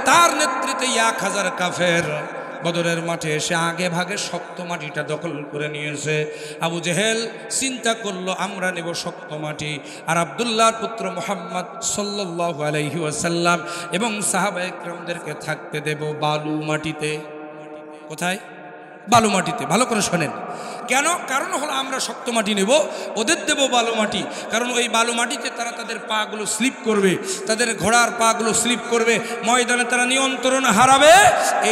তার নেতৃত্বে 1000 কাফের বদরের মাঠে এসে আগে ভাগে শক্ত মাটিটা দখল করে নিয়েছে। আবু জেহেল চিন্তা করলো, আমরা নেব শক্ত মাটি, আর আব্দুল্লাহর পুত্র মুহাম্মদ সাল্লাল্লাহু আলাইহি ওয়াসাল্লাম এবং সাহাবায়ে কেরামদেরকে থাকতে দেব বালু মাটিতে। কোথায়? বালু মাটিতে। ভালো করে শোনেন কেন? কারণ হলো আমরা শক্ত মাটি নেব, ওদের দেব বালু মাটি। কারণ ওই বালু মাটিতে তারা তাদের পাগুলো স্লিপ করবে, তাদের ঘোড়ার পাগুলো স্লিপ করবে, ময়দানে তারা নিয়ন্ত্রণ হারাবে।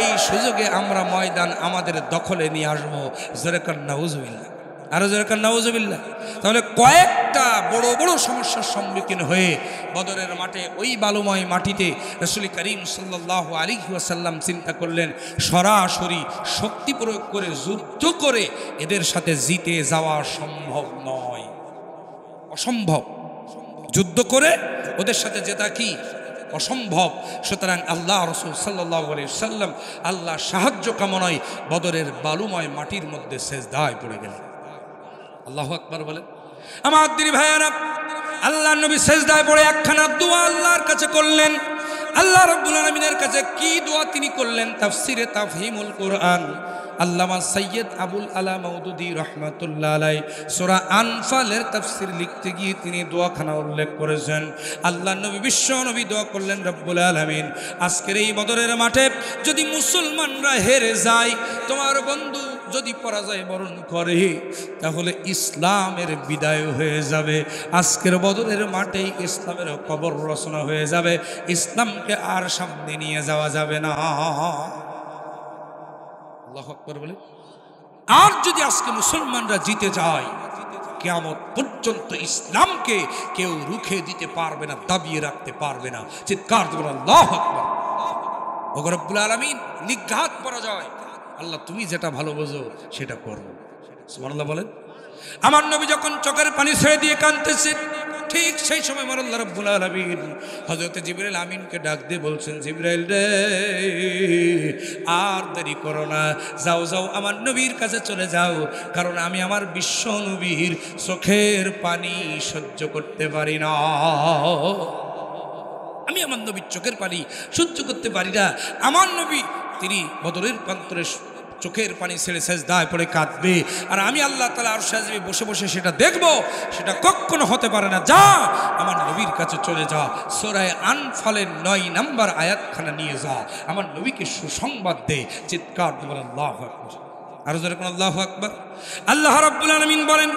এই সুযোগে আমরা ময়দান আমাদের দখলে নিয়ে আসবো। জোরেকান নাউজুবিল্লাহ, আরো জোরেকান নাউজুবিল্লাহ। তাহলে কয়েকটা বড় বড় সমস্যার সম্মুখীন হয়ে বদরের মাঠে ওই বালুময় মাটিতে রাসূল করিম সাল্লাল্লাহু আলাইহি ওয়াসাল্লাম চিন্তা করলেন, সরাসরি শক্তি প্রয়োগ করে যুদ্ধ করে এদের সাথে জিতে যাওয়া সম্ভব নয়, অসম্ভব। যুদ্ধ করে ওদের সাথে জেতা কি অসম্ভব। সুতরাং আল্লাহ রাসূল সাল্লাল্লাহু আলাইহি ওয়াসাল্লাম আল্লাহ সাহায্য কামনায় বদরের বালুময় মাটির মধ্যে সিজদায় পড়ে গেলেন। আল্লাহু আকবার বলেন। আমার দিনী ভাইয়েরা, আল্লাহ নবী সিজদায় পড়ে একখানা দোয়া আল্লাহর কাছে করলেন। আল্লাহ রাব্বুল আলামিনের কাছে কি দোয়া তিনি করলেন? তাফসিরে তাফহিমুল কোরআন আল্লামা সৈয়দ আবুল আলা মওদুদী রহমাতুল্লাহ আলাইহি সূরা আনফালের তাফসির লিখতে গিয়ে তিনি দোয়াখানা উল্লেখ করেছেন। আল্লাহ নবী, বিশ্ব নবী দোয়া করলেন, রব্বুল আলামিন, আজকের এই বদরের মাঠে যদি মুসলমানরা হেরে যায়, তোমার বন্ধু যদি পরাজয় বরণ করে, তাহলে ইসলামের বিদায় হয়ে যাবে। আজকের বদরের মাঠেই ইসলামের কবর রচনা হয়ে যাবে, ইসলামকে আর সামনে নিয়ে যাওয়া যাবে না। আল্লাহু আকবার বলে। আর যদি আজকে মুসলমানরা জিতে যায়, কিয়ামত পর্যন্ত ইসলামকে কেউ রুখে দিতে পারবে না, দাবিয়ে রাখতে পারবে না। চিৎকার দিয়ে বলেন আল্লাহু আকবার। ওগো রব্বুল আলামিন, নিঘাত পরাজয়, আল্লাহ তুমি যেটা ভালো বোঝো সেটা করো। সুবহানাল্লাহ বলেন। আমার নবী যখন চোখের পানি ছেড়ে দিয়ে কাঁদতেছেন, ঠিক সেই সময় আমার আল্লাহ রাব্বুল আলামিন হযরত জিবরাইল আমিনকে ডাক দিয়ে বলছেন, জিবরাইল রে, আর দেরি করো না, যাও যাও আমার নবীর কাছে চলে যাও, কারণ আমি আমার বিশ্ব নবীর চোখের পানি সহ্য করতে পারি না। আমি আমার নবীর চোখের পানি সহ্য করতে পারি না। আমার নবী তিনি বদরের প্রান্তরে চোখের পানি ছেড়ে সিজদায় পড়ে কাঁদবে, আর আমি আল্লাহ তাআলা আরশে আজিমে বসে বসে সেটা দেখব, সেটা কখনো হতে পারে না। যা, আমার নবীর কাছে চলে যা, সূরা আনফালের 9 নম্বর আয়াতখানা নিয়ে যা, আমার নবীকে সুসংবাদ দে। চিৎকার দিয়ে বলেন আল্লাহু আকবার। আর জোরে কোন আল্লাহু আকবার। আল্লাহ রাব্বুল আলামিন বলেন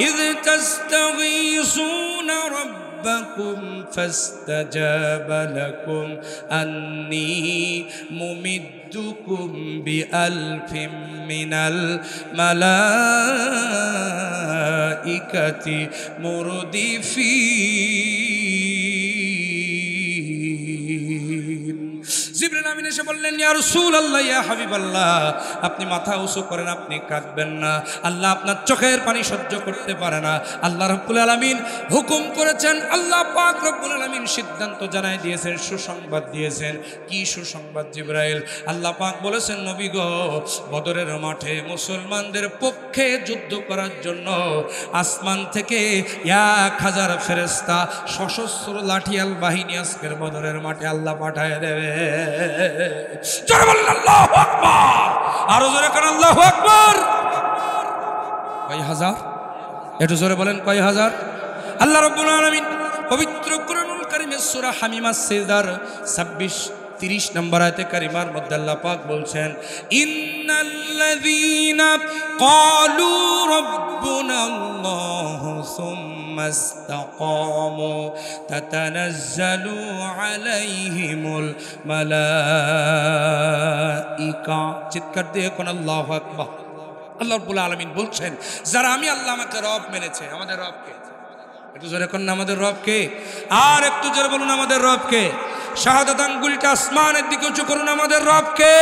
ইয তাস্তাগীসুনা রাব্বাকুম ফাস্তাজাবা লাকুম আন্নী মুমিদ্দুকুম বিআলফিম মিনাল মালাইকাতি মুরদিফিন। জিবরিল আমিন এসে বললেন ইয়া রাসূলুল্লাহ ইয়া হাবিবাল্লাহ, আপনি মাথা উঁচু করেন, আপনি কাঁদবেন না। আল্লাহ আপনার চোখের পানি সহ্য করতে পারে না। আল্লাহ রাব্বুল আলামিন হুকুম করেছেন, আল্লাহ পাক রব্বুল আলামিন সিদ্ধান্ত জানাই দিয়েছেন, সুসংবাদ দিয়েছেন। কি সুসংবাদ জিবরাইল? আল্লাহ পাক বলেছেন নবী গো, বদরের মাঠে মুসলমানদের পক্ষে যুদ্ধ করার জন্য আসমান থেকে 1000 ফেরেশতা সশস্ত্র লাঠিয়াল বাহিনী আজকের বদরের মাঠে আল্লাহ পাঠায় দেবে। জোরে বলেন আল্লাহু আকবার। আরো জোরে করেন আল্লাহু আকবার। কয় হাজার? একটু জোরে বলেন কয় হাজার? আল্লাহ রাব্বুল আলামিন পবিত্র কুরআনুল কারীমের সূরা হামিমাস সিজদার 26-30 নম্বর আয়াতে কারিমার মধ্যে আল্লাহ পাক বলছেন ইন্নাল্লাযীনা ক্বালু রাব্বুনাল্লাহু সুম্মা ইসতাকামু তাতানাজ্জালু আলাইহিমুল মালাইকা। চিৎকার দিয়ে কোন আল্লাহু আকবার। আল্লাহ রাব্বুল আলামিন বলছেন যারা আমি আল্লাহ আমাকে রব মেনেছে, আমাদের রবকে একটু জোরে করুন, আমাদের রবকে আর একটু জোরে বলুন আমাদের রবকে। শাহাদাত আঙ্গুলটা আসমানের দিকে উঁচু করুন, আমাদের রবকে।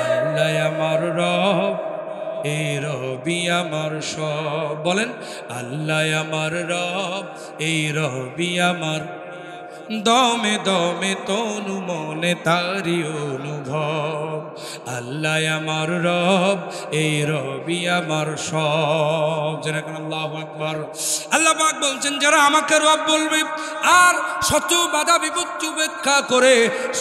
আল্লাহ আমার রব, এই রবি আমার সব। বলেন আল্লাহ আমার রব, এই রবি আমার দমে দমে তনু মনে তারি অনুভব। আল্লাহ আমার রব, এই রবি আমার সব। যেরকম আল্লাহু আকবার। আল্লাহ পাক বলছেন যারা আমাকে রব বলবে আর শত বাধা বিপত্তি উপেক্ষা করে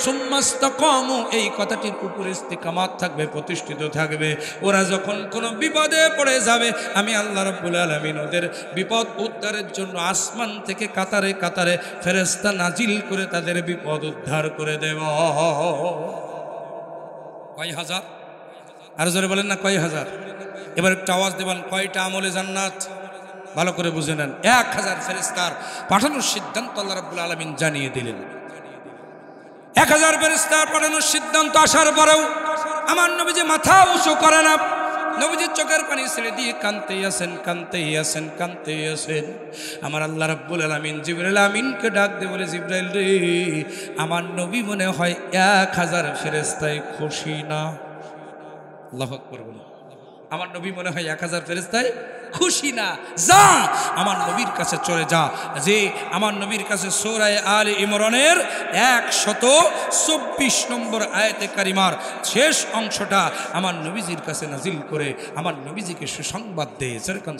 সুম্মাস্তাকামু, এই কথাটির উপরে ইস্তিকামাত থাকবে, প্রতিষ্ঠিত থাকবে, ওরা যখন কোনো বিপদে পড়ে যাবে আমি আল্লাহ রাব্বুল আলামিন ওদের বিপদ উদ্ধারের জন্য আসমান থেকে কাতারে কাতারে ফেরেশতা নাজিল করে তাদের বিপদ উদ্ধার করে দেব। কয় হাজার? আর জোরে বলেন না কয় হাজার? এবার একটু আওয়াজ দেবেন কয়টা আমলে জান্নাত? ভালো করে বুঝে নেন। 1000 ফেরেশতার পাঠানোর সিদ্ধান্ত আল্লাহ রাব্বুল আলামিন জানিয়ে দিলেন। 1000 ফেরেশতার পাঠানোর সিদ্ধান্ত আসার পরেও আমার নবীজি মাথা উঁচু করে না। নবীজির চোখের পানি ছেড়ে দিয়ে কাঁদতেই আছেন, কাঁদতেই আছেন, কাঁদতেই আছেন। আমার আল্লাহ রাব্বুল আলামিন জিবরাইল আমিনকে ডাক দিয়ে বলে জিবরাইল রে, আমার নবী মনে হয় 1000 ফেরেশতায় খুশি না। আল্লাহু আকবার বলে। আমার নবী মনে হয় 1000 ফেরেশতায় খুশি না। যা আমার নবীর কাছে চলে যা, যে আমার নবীর কাছে সূরা আলে ইমরানের 124 নম্বর আয়াতে কারিমার শেষ অংশটা আমার নবীজির কাছে নাজিল করে আমার নবীজিকে সুসংবাদ দে।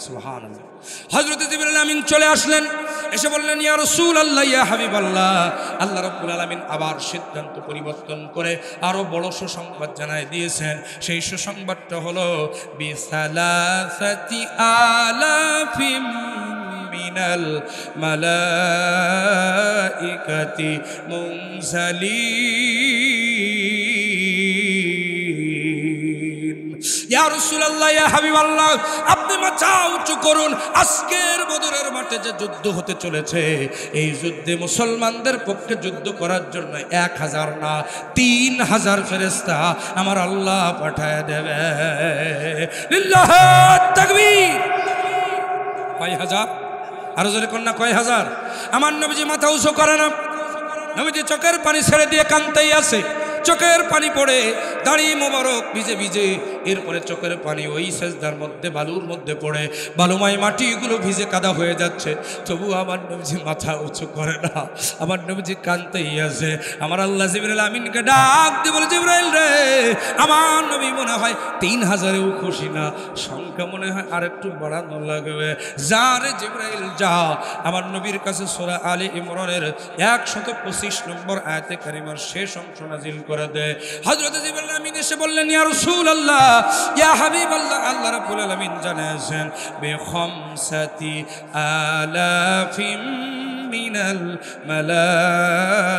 সুবহানাল্লাহ। হযরত জিবরাইল আমিন চলে আসলেন, এসে বললেন ইয়া রাসূলুল্লাহ ইয়া হাবিবাল্লাহ, আল্লাহ রাব্বুল আলামিন আবার সিদ্ধান্ত পরিবর্তন করে আরো বড় সুসংবাদ জানায় দিয়েছেন। সেই সুসংবাদটা হলো বিসালাসাতি আলাফিম মিনাল মালাইকাতি মুনসালিন। ইয়া রাসূলুল্লাহ ইয়া হাবিবাল্লাহ, আপনি মাথা উঁচু করুন। আজকের বদরের মাঠে যে যুদ্ধ হতে চলেছে, এই যুদ্ধে মুসলমানদের পক্ষে যুদ্ধ করার জন্য 1000 না 3000 ফেরেশতা আমার আল্লাহ পাঠায় দেবে। লিল্লাহি তাকবীর। কয় হাজার? আরো জোরে কোন না কয় হাজার? আমার নবীজি মাথা উঁচু করে না। নবীজি চোখের পানি ছেড়ে দিয়ে কাঁদতেই আছে। চোখের পানি পড়ে, দাড়ি মোবারক ভিজে ভিজে, এরপরে চোখের পানি ওই সেজদার মধ্যে বালুর মধ্যে পড়ে, বালুময় মাটিগুলো ভিজে কাদা হয়ে যাচ্ছে। তবু আমার নবীজি মাথা উঁচু করে না, আমার নবীজি কাঁদতেই আছে। আমার আল্লাহ জিবরাইল আমিনকে ডাক দিয়ে বলে জিবরাইল রে, আমার নবী মনে হয় 3000-এও খুশি না, সংখ্যা মনে হয় আর একটু বাড়ানো লাগবে। যা রে জিবরাইল যা, আমার নবীর কাছে সূরা আলে ইমরানের 125 নম্বর আয়াতে কারিমার শেষ অংশ নাজিল করে দে। হযরত জিবরাইল আমিন এসে বললেন ইয়া রাসূলুল্লাহ ইয়া হাবিবাল্লাহ, আল্লাহ রাব্বুল আলামিন জানাছেন বিখামসাতি আলাফিম মিনাল মালাইকাতি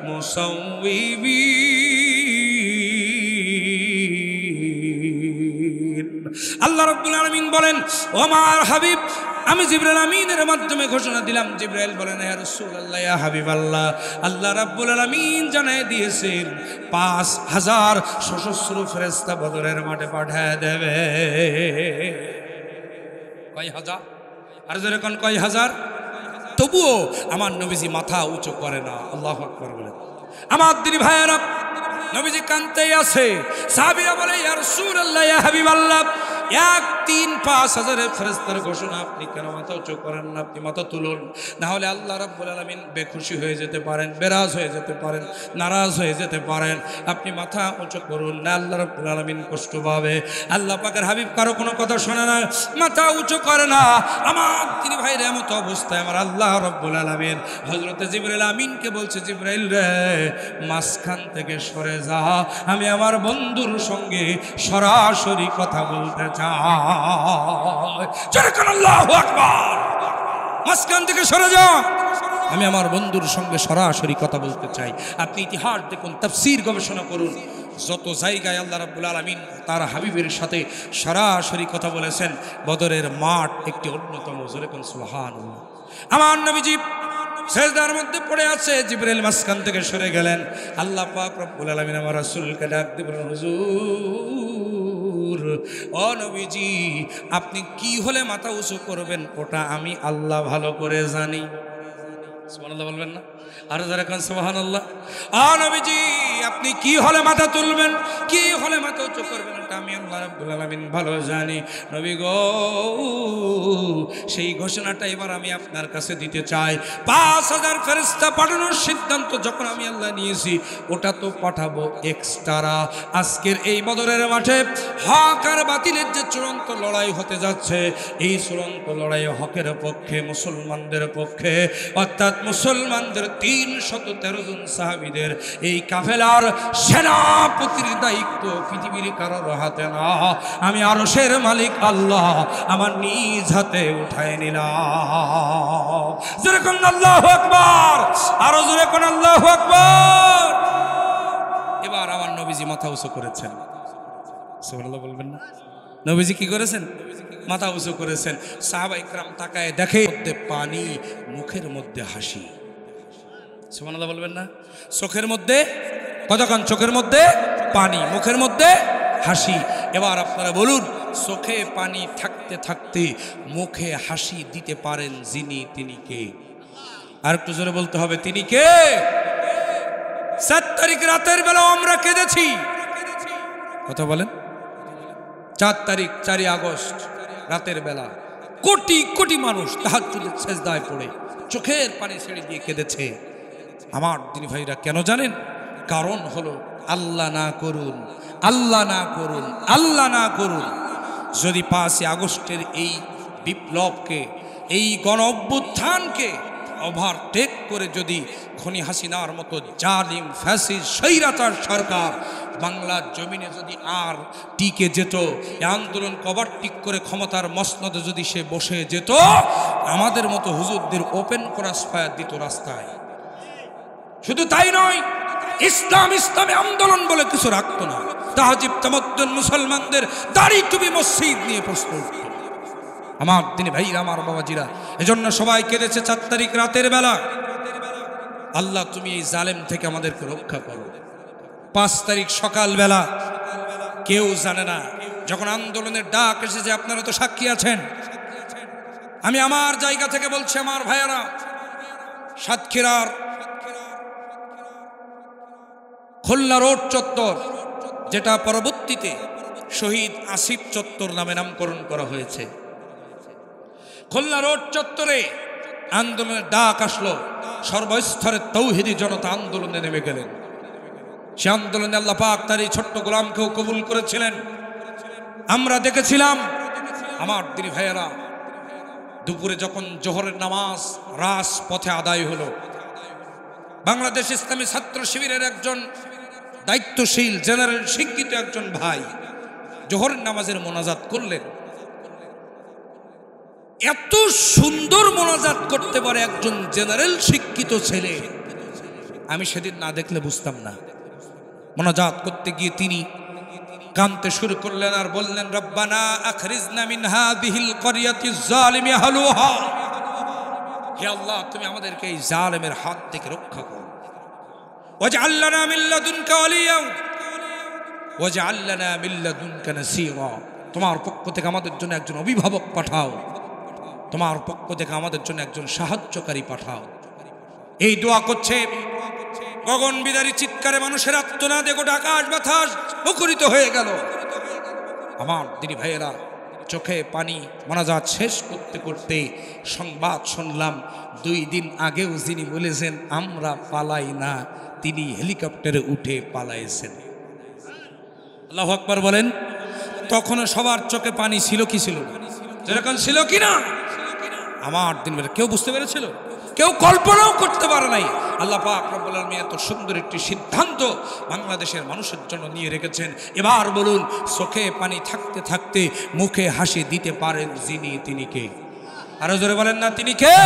মুসাউবিবিন। আল্লাহ রাব্বুল আলামিন বলেন, ও আমার হাবিব, আমি জিবরাইল আমিনের মাধ্যমে ঘোষণা দিলাম। জিবরাইল বলেন, ইয়া রাসূলুল্লাহ, ইয়া হাবিবাল্লাহ, আল্লাহ রাব্বুল আলামিন জানায় দিয়েছেন 5000 সশস্ত্র ফেরেশতা বদরের মাঠে পাঠিয়ে দেবে। কয় হাজার? আর জোরে কোন কয় হাজার? তবুও আমার নবীজি মাথা উঁচু করে না। আল্লাহু আকবার বলেন। আমার দিনী ভাইয়েরা, নবীজি কাঁদতেই আছে। সাহাবীরা বলে, ইয়া রাসূলুল্লাহ, ইয়া হাবিবাল্লাহ, 1-3-5,000 ফেরেশতার ঘোষণা, আপনি কেন মাথা উঁচু করেন না? আপনি মাথা তুলুন, না হলে আল্লাহ রাব্বুল আলামিন বেখুশি হয়ে যেতে পারেন, বেরাজ হয়ে যেতে পারেন, নারাজ হয়ে যেতে পারেন। আপনি মাথা উঁচু করুন, না আল্লাহ রাব্বুল আলামিন কষ্ট পাবে। আল্লাহ পাকের হাবিব কারো কোনো কথা শোনে না, মাথা উঁচু করে না। আমার তিনি ভাইরা এমত অবস্থায় আমার আল্লাহ রাব্বুল আলামিন হযরতে জিবরাইল আমিনকে বলছে, জিবরাইল রে, মাঝখান থেকে সরে যা, আমি আমার বন্ধুর সঙ্গে সরাসরি কথা বলতে চাই। আল্লাহু আকবার। মাঝখান থেকে সরে যাও, আমি আমার বন্ধুর সঙ্গে সরাসরি কথা বলতে চাই। আপনি ইতিহাস দেখুন, তাফসীর গবেষণা করুন, যত জায়গায় আল্লাহ রাব্বুল আলামিন তার হাবিবের সাথে সরাসরি কথা বলেছেন, বদরের মাঠ একটি অন্যতম। যেরকম সুবহানাল্লাহ। আমার নবীজি সেজদার মধ্যে পড়ে আছে, জিবরাইল মাঝখান থেকে সরে গেলেন। আল্লাহ পাক রব্বুল আলামিন আমার রাসূলকে ডাক দিয়ে বলেন, হুজুর, ও নবীজি, আপনি কি হলে মাথা উঁচু করবেন ওটা আমি আল্লাহ ভালো করে জানি। সুবহানাল্লাহ বলবেন না? আর যারা কান সুবহানাল্লাহ। ও নবীজি, আপনি কি হলে মাথা তুলবেন, কি হলে মাথা উঁচু করবেন ওটা আমি আল্লাহ রাব্বুল আলামিন ভালো জানি। নবী গো, সেই ঘোষণাটা এবার আমি আপনার কাছে দিতে চাই। 5000 ফেরেশতা পাঠানোর সিদ্ধান্ত যখন আমি আল্লাহ নিয়েছি, ওটা তো পাঠাবো এক্সট্রা। আজকের এই বদরের মাঠে হক আর বাতিলের যে চূড়ান্ত লড়াই হতে যাচ্ছে, এই চূড়ান্ত লড়াই হকের পক্ষে, মুসলমানদের পক্ষে, অর্থাৎ মুসলমানদের 313 জন সাহাবীদের এই কাফেলার সেনাপতির দায়িত্ব পৃথিবীর কারোর হাতে না, আমি আরশের মালিক আল্লাহ আমার নিজ হাতে উঠায় নিলাম। জোরে কোন আল্লাহু আকবার, আরো জোরে কোন আল্লাহু আকবার। এবার আমার নবীজি মাথা উঁচু করেছেন। সুবহানাল্লাহ বলবেন না? নবীজি কি করেছেন? মাথা উঁচু করেছেন। সাহাবা ইকরাম তাকায় দেখে, মধ্যে পানি, মুখের মধ্যে হাসি। সুবহানাল্লাহ বলবেন না? চোখের মধ্যে কতক্ষণ? চোখের মধ্যে পানি, মুখের মধ্যে হাসি। এবার আপনারা বলুন, চোখে পানি থাকতে থাকতে মুখে হাসি দিতে পারেন যিনি, তিনি কে? আর একটু জোরে বলতে হবে, তিনি কে? 7 তারিখ রাতের বেলা আমরা কেঁদেছি। কথা বলেন। 4 তারিখ, 4 আগস্ট রাতের বেলা কোটি কোটি মানুষ তাহাজ্জুদের সেজদায় পড়ে চোখের পানি ছেড়ে দিয়ে কেঁদেছে। আমার দিনী ভাইরা, কেন জানেন? কারণ হলো, আল্লাহ না করুন, আল্লাহ না করুন, আল্লাহ না করুন, যদি 5 আগস্টের এই বিপ্লবকে, এই গণ অভ্যুত্থানকে ওভারটেক করে যদি খনি হাসিনার মতো জালিম ফ্যাসিস্ট স্বৈরাচার সরকার বাংলার জমিনে যদি আর টিকে যেত, আন্দোলন ওভারটেক করে ক্ষমতার মসনদে যদি সে বসে যেত, আমাদের মতো হুজুরদের ওপেন ক্রস ফায়ার দিত রাস্তায়। শুধু তাই নয়, ইসলামী আন্দোলন বলে কিছু রাখতো না। তাহজিব তামাদ্দুন, মুসলমানদের দাড়ি টুপি মসজিদ নিয়ে প্রশ্ন উঠত। আমার দিনী ভাইরা, আমার বাবাজিরা, এজন্য সবাই কেঁদেছে 4 তারিখ রাতের বেলা। আল্লাহ, তুমি এই জালেম থেকে আমাদেরকে রক্ষা করো। 5 তারিখ সকাল বেলা, কেউ জানে না, যখন আন্দোলনের ডাক এসেছে, আপনারা তো সাক্ষী আছেন। আমি আমার জায়গা থেকে বলছি, আমার ভাইয়েরা, সাতক্ষীরার খুলনা রোড চত্বর, যেটা পরবর্তীতে শহীদ আসিফ চত্বর নামে নামকরণ করা হয়েছে, খুলনা রোড চত্বরে আন্দোলনের ডাক আসলো। সর্বস্তরের তৌহিদি জনতা আন্দোলনে নেমে গেলেন। সে আন্দোলনে আল্লাহ পাক তার এই ছোট্ট গোলামকেও কবুল করেছিলেন। আমরা দেখেছিলাম। আমার দিনী ভাইয়েরা, দুপুরে যখন জোহরের নামাজ রাজপথে আদায় হলো, বাংলাদেশ ইসলামী ছাত্র শিবিরের একজন দায়িত্বশীল জেনারেল শিক্ষিত একজন ভাই জোহরের নামাজের মোনাজাত করলেন। এত সুন্দর মোনাজাত করতে পারে একজন জেনারেল শিক্ষিত ছেলে, আমি সেদিন না দেখলে বুঝতাম না। মোনাজাত করতে গিয়ে তিনি কাঁদতে শুরু করলেন আর বললেন, রব্বানা আখরিজনা মিন হাযিহিল ক্বরিয়াতিজ যালিমি আহলুহা, হে আল্লাহ তুমি আমাদেরকে এই জালেমের হাত থেকে রক্ষা করো। ওয়াজআল লানা মিন লাদুনকা ওয়ালিয়া ওয়াজআল লানা মিন লাদুনকা নাসীরা, তোমার পক্ষ থেকে আমাদের জন্য একজন অভিভাবক পাঠাও, তোমার পক্ষ থেকে আমাদের জন্য একজন সাহায্যকারী পাঠাও। এই দোয়া করছে। গগন বিদারী চিৎকারে মানুষের আত্মনাদে গোটা আকাশ বাতাস মুখরিত হয়ে গেল। আমার দিনী ভাইয়েরা, চোখে পানি, মোনাজাত শেষ করতে করতে সংবাদ শুনলাম 2 দিন আগেও যিনি বলেছেন আমরা পালাই না, তিনি হেলিকপ্টারে উঠে পালাইছেন। আল্লাহু আকবার বলেন। তখনও সবার চোখে পানি ছিল কি ছিল না? যেরকম ছিল কি না? আমার দিন কেউ বুঝতে পেরেছিল? কেউ কল্পনাও করতে পারে নাই। আল্লাহ পাক রব্বুল আলামিন এত সুন্দর একটি সিদ্ধান্ত বাংলাদেশের মানুষের জন্য নিয়ে রেখেছেন। এবার বলুন, চোখে পানি থাকতে থাকতে মুখে হাসি দিতে পারেন যিনি, তিনি কে? আরো জোরে বলেন না, তিনি কে?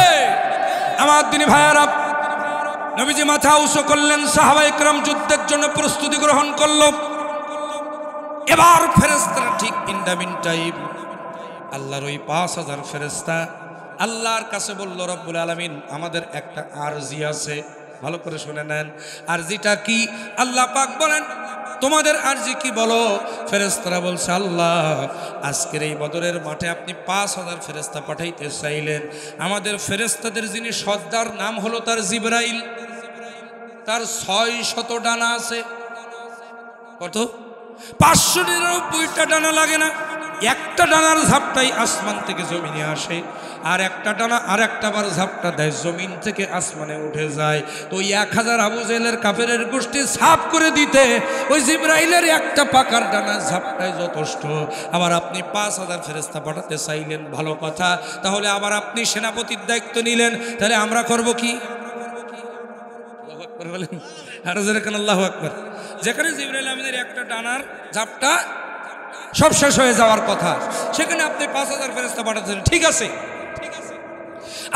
আমার দিনী ভাইয়েরা, নবীজি মাথা উঁচু করলেন, সাহাবায়ে কেরাম যুদ্ধের জন্য প্রস্তুতি গ্রহণ করল। এবার ফেরেশতারা ঠিক ইন দ্য মিন টাইম আল্লাহর ওই 5000 ফেরেশতা আল্লাহর কাছে বলল, রব্বুল আলামিন আমাদের একটা আরজি আছে, ভালো করে শুনে নেন। আরজিটা কি? আল্লাহ পাক বলেন, তোমাদের আরজি কি বলো? ফেরেশতারা বলছে, আল্লাহ আজকের এই বদরের মাঠে আপনি 5000 ফেরেশতা পাঠাইতে চাইলেন, আমাদের ফেরেশতাদের যিনি সর্দার নাম হলো তার জিবরাইল, তার 600 ডানা আছে। কত? 599টা ডানা লাগে না? একটা ডানার ঝাপটাই আসমান থেকে জমিনে আসে, আর একটা ডানা আর একটা বার ঝাপটা দেয় জমিন থেকে আসমানে উঠে যায়। তো ওই 1000 আবু জেহেলের কাফেরের গোষ্ঠী সাফ করে দিতে ওই জিবরাইলের একটা পাকার ডানা ঝাপটায় যথেষ্ট। আবার আপনি 5000 ফেরেশতা পাঠাতে চাইলেন, ভালো কথা, তাহলে আবার আপনি সেনাপতির দায়িত্ব নিলেন, তাহলে আমরা করব কি? আল্লাহু আকবার বলেন। আর যেখানে আল্লাহু আকবার, যেখানে জিবরাইল আমিনের একটা ডানার ঝাপটা সব শেষ হয়ে যাওয়ার কথা, সেখানে আপনি 5000 ফেরেশতা পাঠাচ্ছেন, ঠিক আছে।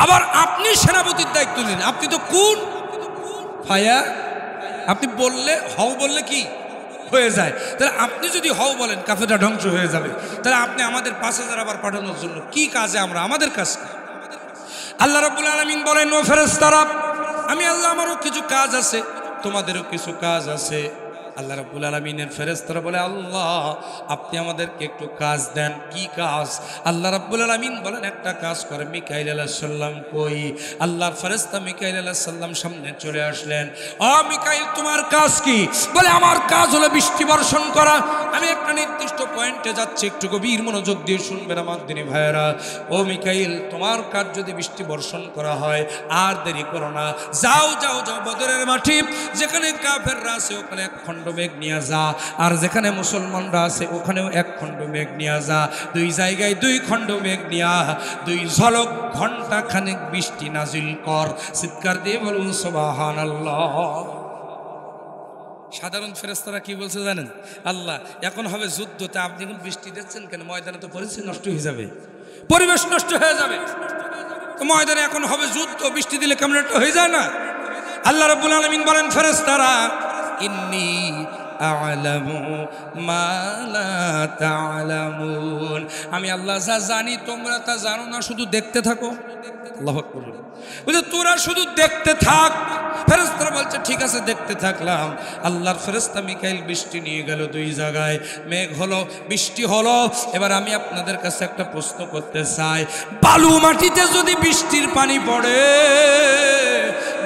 আবার আপনি সেনাপতির দায়িত্ব নিন, আপনি তো কোন ভাইয়া, আপনি বললে হও বললে কি হয়ে যায়, তাহলে আপনি যদি হও বলেন কাফেরটা ধ্বংস হয়ে যাবে, তাহলে আপনি আমাদের 5000 আবার পাঠানোর জন্য কি কাজে আমরা, আমাদের কাজ কি? আল্লাহ রাব্বুল আলামিন বলেন, ও ফেরেশতারা আমি আল্লাহ আমারও কিছু কাজ আছে, তোমাদেরও কিছু কাজ আছে। আল্লাহ রাব্বুল আলামিনের ফেরেশতারা বলে, আল্লাহ আপনি আমাদেরকে একটু কাজ দেন। কি কাজ? আল্লাহ রাব্বুল আলামিন বলেন, একটা কাজ করে। মিকাইল আলাইহিস সালাম কই? আল্লাহর ফেরেশতা মিকাইল আলাইহিস সালাম সামনে চলে আসলেন। ও মিকাইল, তোমার কাজ কি? বলে, আমার কাজ হলো বৃষ্টি বর্ষণ করা। আমি একটা নির্দিষ্ট পয়েন্টে যাচ্ছি, একটু গভীর মনোযোগ দিয়ে শুনবেন আমার দিনী ভাইয়েরা। ও মিকাইল, তোমার কাজ যদি বৃষ্টি বর্ষণ করা হয়, আর দেরি করো না, যাও যাও যাও বদরের মাঠে, যেখানে কাফেররা আছে ওখানে এক খণ্ড মেঘ নিয়ে যা, আর যেখানে মুসলমানরা আছে ওখানেও এক খণ্ড মেঘ নিয়ে যা। 2 জায়গায় 2 খণ্ড মেঘ নিয়া 2 ঝলক ঘন্টা খানেক বৃষ্টি নাজিল কর। চিৎকার দিয়ে বলুন সুবহানাল্লাহ। সাধারণ ফেরেশতারা কি বলছে জানেন? আল্লাহ এখন হবে যুদ্ধতে, আপনি এখন বৃষ্টি দিচ্ছেন কেন? ময়দানে তো পরিস্থিতি নষ্ট হয়ে যাবে, পরিবেশ নষ্ট হয়ে যাবে, তো ময়দানে এখন হবে যুদ্ধ, বৃষ্টি দিলে কেমন একটা হয়ে যায় না? আল্লাহ রাব্বুল আলামিন বলেন, ফেরেশতারা ইন্নী আ'লামু মা লা তা'লামুন, আমি আল্লাহ যা জানি তোমরা তা জানো না, শুধু দেখতে থাকো। আল্লাহু আকবার। বলে তোরা শুধু দেখতে থাক। ফেরেশতারা বলছে, ঠিক আছে দেখতে থাকলাম। আল্লাহর ফেরেশতা মিকাইল বৃষ্টি নিয়ে গেল 2 জায়গায়, মেঘ হলো, বৃষ্টি হলো। এবার আমি আপনাদের কাছে একটা প্রশ্ন করতে চাই, বালু মাটিতে যদি বৃষ্টির পানি পড়ে,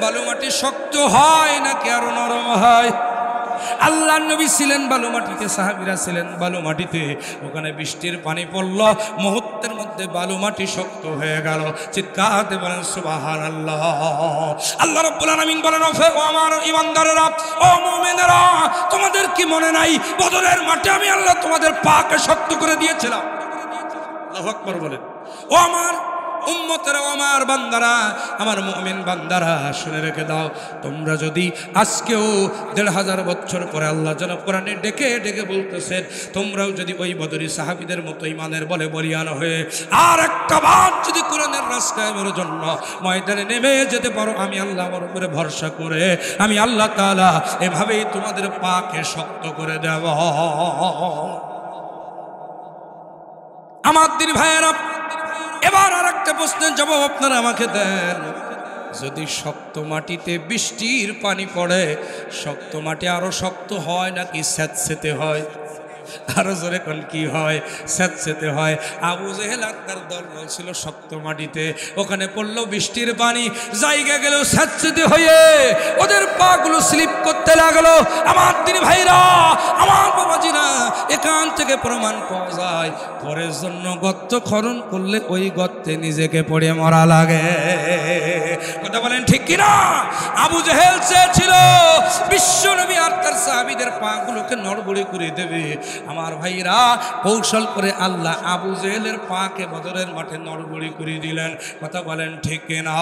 বালু মাটি শক্ত হয় নাকি আরো নরম হয়? আল্লাহর নবী ছিলেন বালু মাটিতে, সাহাবীরা ছিলেন বালু মাটিতে, ওখানে বৃষ্টির পানি পড়ল, মুহূর্তের মধ্যে বালু মাটি শক্ত হয়ে গেল। চিৎকার দিয়ে বলেন সুবহানাল্লাহ। আল্লাহ রাব্বুল আলামিন বলেন, ও আমার ঈমানদারেরা, ও মুমিনেরা, তোমাদের কি মনে নাই বদরের মাঠে আমি আল্লাহ তোমাদের পাকে শক্ত করে দিয়েছিলাম? আল্লাহু আকবার বলেন। ও আমার উম্মতেরা, আমার বান্দারা, আমার মুমিন বান্দারা, শুনে রেখে দাও, তোমরা যদি আজকেও ১৫০০ বছর পরে আল্লাহ যেন কোরআনে ডেকে ডেকে বলতেছেন, তোমরাও যদি ওই বদরি সাহাবীদের মতো ইমানের বলে বলিয়ান হয়ে আর একটা বার যদি কোরআনের রাস্তার জন্য ময়দানে নেমে যেতে পারো, আমি আল্লাহ আমার উপরে ভরসা করে আমি আল্লাহ তাআলা এভাবেই তোমাদের পাকে শক্ত করে দেব। আমার দিন ভাইয়েরা, এবার আর একটা প্রশ্নের জবাব আপনারা আমাকে দেন। যদি শক্ত মাটিতে বৃষ্টির পানি পড়ে, শক্ত মাটি আরো শক্ত হয় নাকি স্যাঁতসেঁতে হয়? আরো জোরে কোন কি হয়? স্যাঁতসেঁতে হয়। আবু জেহেল আর তার দল ছিল শক্ত মাটিতে, ওখানে পড়লো বৃষ্টির পানি, জায়গা গেল স্যাঁতসেঁতে হয়ে, ওদের পা গুলো স্লিপ করতে লাগলো। আমার দিন ভাইরা, আমার বাবাজিরা, এখান থেকে প্রমাণ পাওয়া যায় পরের জন্য গর্ত খনন করলে ওই গর্তে নিজেকে পড়ে মরা লাগে। কথা বলেন ঠিক কিনা? আবু জেহেল চেয়েছিল বিশ্ব নবী আর তার সাহাবীদের পা গুলোকে নড়বড়ে করে দেবে। আমার ভাইরা, কৌশল করে আল্লাহ আবু জেহেলের পাকে বদরের মাঠে নড়বড়ে করে দিলেন। কথা বলেন ঠিক কিনা?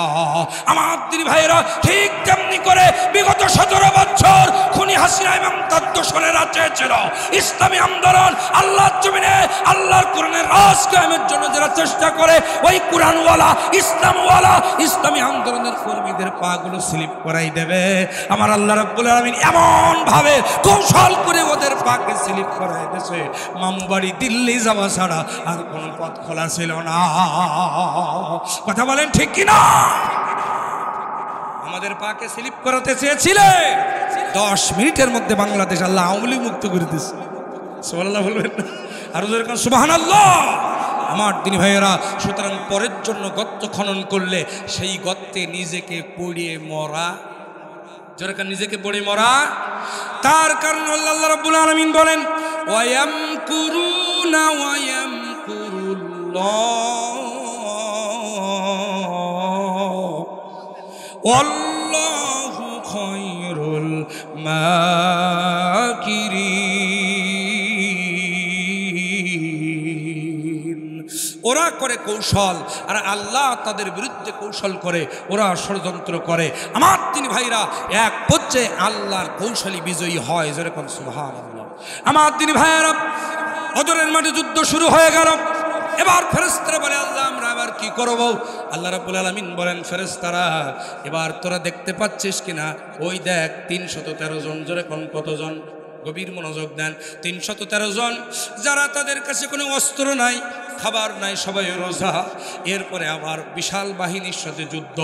আমার দিন ভাইরা, ঠিক তেমনি করে বিগত ১৭ বছর খুনি হাসিনা এবং তার দোসরেরা চেয়েছিল ইসলামী আন্দোলন আল্লাহর জমিনে আল্লাহর কোরআনের রাজ কায়েমের জন্য যারা চেষ্টা করে, ওই কোরআনওয়ালা ইসলামওয়ালা ইসলামী আন্দোলনের কর্মীদের পা গুলো স্লিপ করাই দেবে। আমার আল্লাহ রাব্বুল আলামিন এমন ভাবে কৌশল করে ওদের পাকে স্লিপ করাই দিয়েছে, মামুবাড়ি দিল্লি যাওয়া ছাড়া আর কোনো পথ খোলা ছিল না। কথা বলেন ঠিক কিনা? আমাদের পাকে স্লিপ করাতে চেয়েছিলে, 10 মিনিটের মধ্যে বাংলাদেশ আল্লাহ আওয়ামী লীগ মুক্ত করে দিয়েছে। সুবহানাল্লাহ বলবেন না? আর যেরকম সুবহানাল্লাহ। আমার দিনী ভাইয়েরা, সুতরাং পরের জন্য গর্ত খনন করলে সেই গর্তে নিজেকে পড়িয়ে মরা, যেরকম নিজেকে পড়ে মরা। তার কারণ আল্লাহ রাব্বুল আলামিন বলেন, ওয়ায়ামকুরুনা ওয়ায়ামকুরুল্লাহ আল্লাহু খায়রুল মাকিরিন। ওরা করে কৌশল আর আল্লাহ তাদের বিরুদ্ধে কৌশল করে, ওরা ষড়যন্ত্র করে। আমার তিন ভাইরা, এক পর্যায়ে আল্লাহর কৌশলী বিজয়ী হয়। যেরকম সুবহানাল্লাহ। আমার তিন ভাইরা, বদরের মাঠে যুদ্ধ শুরু হয়ে গেল। এবার ফেরেশতারা বলে, আল্লাহ আমরা আবার কি করব? আল্লাহ রাব্বুল আলামিন বলেন, ফেরেশতারা এবার তোরা দেখতে পাচ্ছিস কিনা? ওই দেখ ৩১৩ জন। জোরে কোন কতজন? গভীর মনোযোগ দেন। ৩১৩ জন, যারা তাদের কাছে কোনো অস্ত্র নাই, খাবার নাই, সবাই রোজা। এরপরে আবার বিশাল বাহিনীর সাথে যুদ্ধ,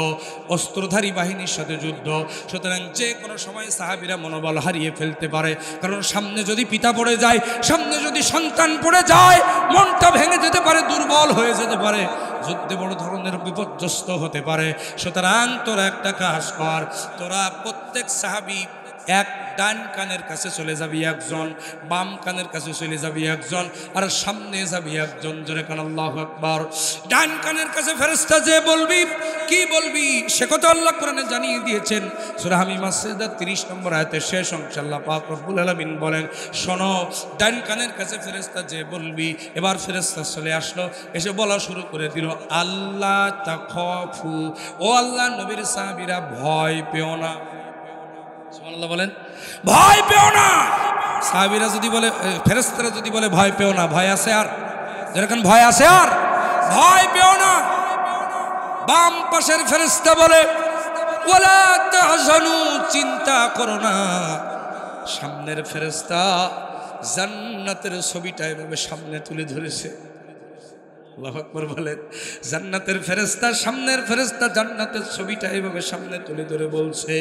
অস্ত্রধারী বাহিনীর সাথে যুদ্ধ। সুতরাং যে কোনো সময় সাহাবীরা মনোবল হারিয়ে ফেলতে পারে, কারণ সামনে যদি পিতা পড়ে যায়, সামনে যদি সন্তান পড়ে যায়, মনটা ভেঙে যেতে পারে, দুর্বল হয়ে যেতে পারে, যুদ্ধে বড় ধরনের বিপর্যস্ত হতে পারে। সুতরাং তোরা একটা কাজ কর, তোরা প্রত্যেক সাহাবী এক ডান কানের কাছে চলে যাবি একজন, বাম কানের কাছে চলে যাবি একজন, আর সামনে যাবি একজন। জোরে কান আল্লাহু আকবার। ডান কানের কাছে ফেরেশতা যে বলবি, কি বলবি সে কথা আল্লাহ কোরআনে জানিয়ে দিয়েছেন। সূরা হামিম মাসজিদের 30 নম্বর আয়াতের শেষ অংশে আল্লাহ পাক রব্বুল আলামিন বলেন, শোনো, ডান কানের কাছে ফেরেশতা যে বলবি। এবার ফেরেশতা চলে আসলো, এসে বলা শুরু করে দিল, আল্লাহ তাখাফু, ও আল্লাহ নবীর সাহাবীরা ভয় পেও না। সুবহানাল্লাহ বলেন, ভয় পেও না। সাহাবীরা যদি বলে, ফেরেশতারা যদি বলে ভয় পেও না, ভয় আছে আর? যেরকম ভয় আছে আর? ভয় পেও না। বাম পাশের ফেরেশতা বলে, ওয়ালা তাহজানু, চিন্তা করো না। সামনের ফেরেশতা জান্নাতের ছবিটা এভাবে সামনে তুলে ধরেছে। আল্লাহু আকবার বলেন। জান্নাতের ফেরেশতা, সামনের ফেরেশতা জান্নাতের ছবিটা এইভাবে সামনে তুলে ধরে বলছে,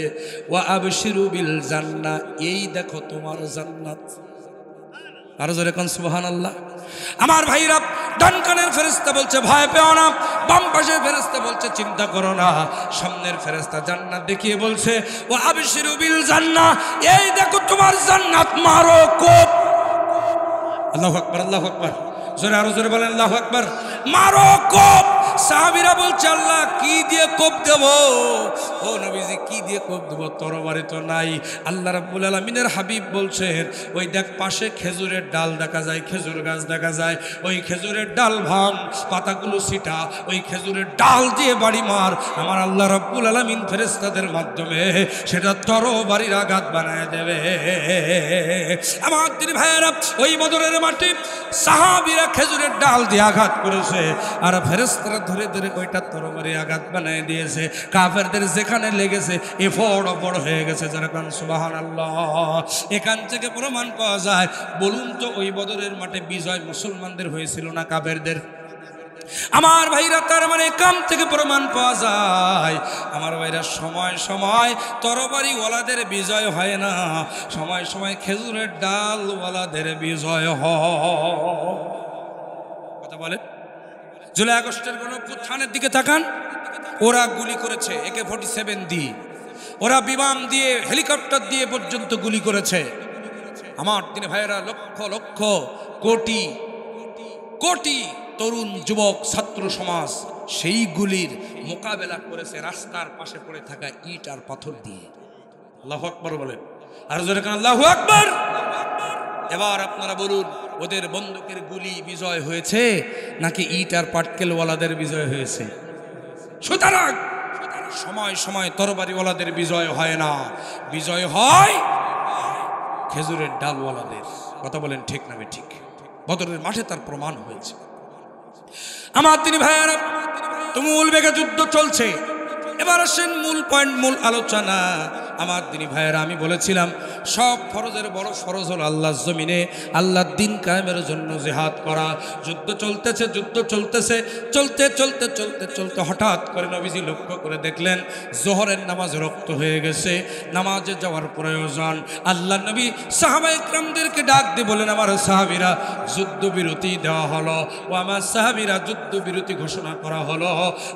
ওয়া আবশিরু বিল জান্নাহ, এই দেখো তোমার জান্নাত। আর জোরে কোন সুবহানাল্লাহ। আমার ভাইরা, ডান কানের ফেরেশতা বলছে ভয় পেও না, বাম পাশের ফেরেশতা বলছে চিন্তা করো না। সামনের ফেরেশতা জান্নাত দেখিয়ে বলছে, ওয়া আবশিরু বিল জান্নাহ, এই দেখো তোমার জান্নাত, মারো কোপ। আল্লাহু আকবার, আল্লাহু আকবার। জোরে আরো জোরে বলেন, আল্লাহু আকবার। মারো কোপ। সাহাবীরা বলছে, আল্লাহ কি দিয়ে কোপ দেব? ও ও নবীজি কি দিয়ে কোপ দেব, তরবারি তো নাই। আল্লাহ রাব্বুল আলামিনের হাবিব বলছেন ওই দেখ পাশে খেজুরের ডাল দেখা যায়, খেজুর গাছ দেখা যায়, ওই খেজুরের ডাল ভাঙ, পাতাগুলো ছিটা, ওই খেজুরের ডাল দিয়ে বাড়ি মার, আমার আল্লাহ রাব্বুল আলামিন ফেরেশতাদের মাধ্যমে সেটা তরবারির আঘাত বানায় দেবে। আমার দিন ভাইয়েরা, ওই বদরের মাঠে সাহাবীরা খেজুরের ডাল দিয়ে আঘাত করেছে, আর ফেরেশতারা ধরে ধরে ওইটা তরবারি আঘাত বানায় দিয়েছে। কাফেরদের যেখানে লেগেছে এফড় অপড় হয়ে গেছে। যারা কান সুবহানাল্লাহ। এখান থেকে প্রমাণ পাওয়া যায়, বলুন তো ওই বদরের মাঠে বিজয় মুসলমানদের হয়েছিল না কাফেরদের? আমার ভাইরা, তার মানে কাম থেকে প্রমাণ পাওয়া যায় আমার ভাইরা, সময় সময় তরবারি ওয়ালাদের বিজয় হয় না, সময় সময় খেজুরের ডাল ওয়ালাদের বিজয় হয়। কথা বলেন। জুলাই আগস্টের গণঅভ্যুত্থানের দিকে তাকান, ওরা গুলি করেছে AK-47 দিয়ে, ওরা বিমান দিয়ে, হেলিকপ্টার দিয়ে পর্যন্ত গুলি করেছে। আমার দিনে ভাইয়েরা, লক্ষ লক্ষ কোটি কোটি তরুণ যুবক ছাত্র সমাজ সেই গুলির মোকাবেলা করেছে রাস্তার পাশে পড়ে থাকা ইট আর পাথর দিয়ে। আল্লাহু আকবার বলেন, আর জোরে কান আল্লাহু আকবার। এবার আপনারা বলুন, ওদের বন্দুকের গুলি বিজয় হয়েছে নাকি ইট আর পাটকেলওয়ালাদের বিজয় হয়েছে? সুতরাং সময় সময় তরবারিওয়ালাদের বিজয় হয় না, বিজয় হয় খেজুরের ডালওয়ালাদের। কথা বলেন ঠিক না ঠিক? বদরের মাঠে তার প্রমাণ হয়েছে। আমার তিনি ভাইয়েরা, তুমুল বেগে যুদ্ধ চলছে। এবার আসেন মূল পয়েন্ট, মূল আলোচনা। আমার দিনী ভাইয়েরা, আমি বলেছিলাম সব ফরজের বড় ফরজ হল আল্লাহর জমিনে আল্লাহর দ্বীন কায়েমের জন্য জিহাদ করা। যুদ্ধ চলতেছে, যুদ্ধ চলতেছে, চলতে চলতে চলতে চলতে হঠাৎ করে নবীজি লক্ষ্য করে দেখলেন জোহরের নামাজ রক্ত হয়ে গেছে, নামাজে যাওয়ার প্রয়োজন। আল্লাহ নবী সাহাবায়ে কেরামদেরকে ডাক দিয়ে বলেন, আমার সাহাবীরা যুদ্ধবিরতি দেওয়া হলো, ও আমার সাহাবীরা যুদ্ধবিরতি ঘোষণা করা হলো,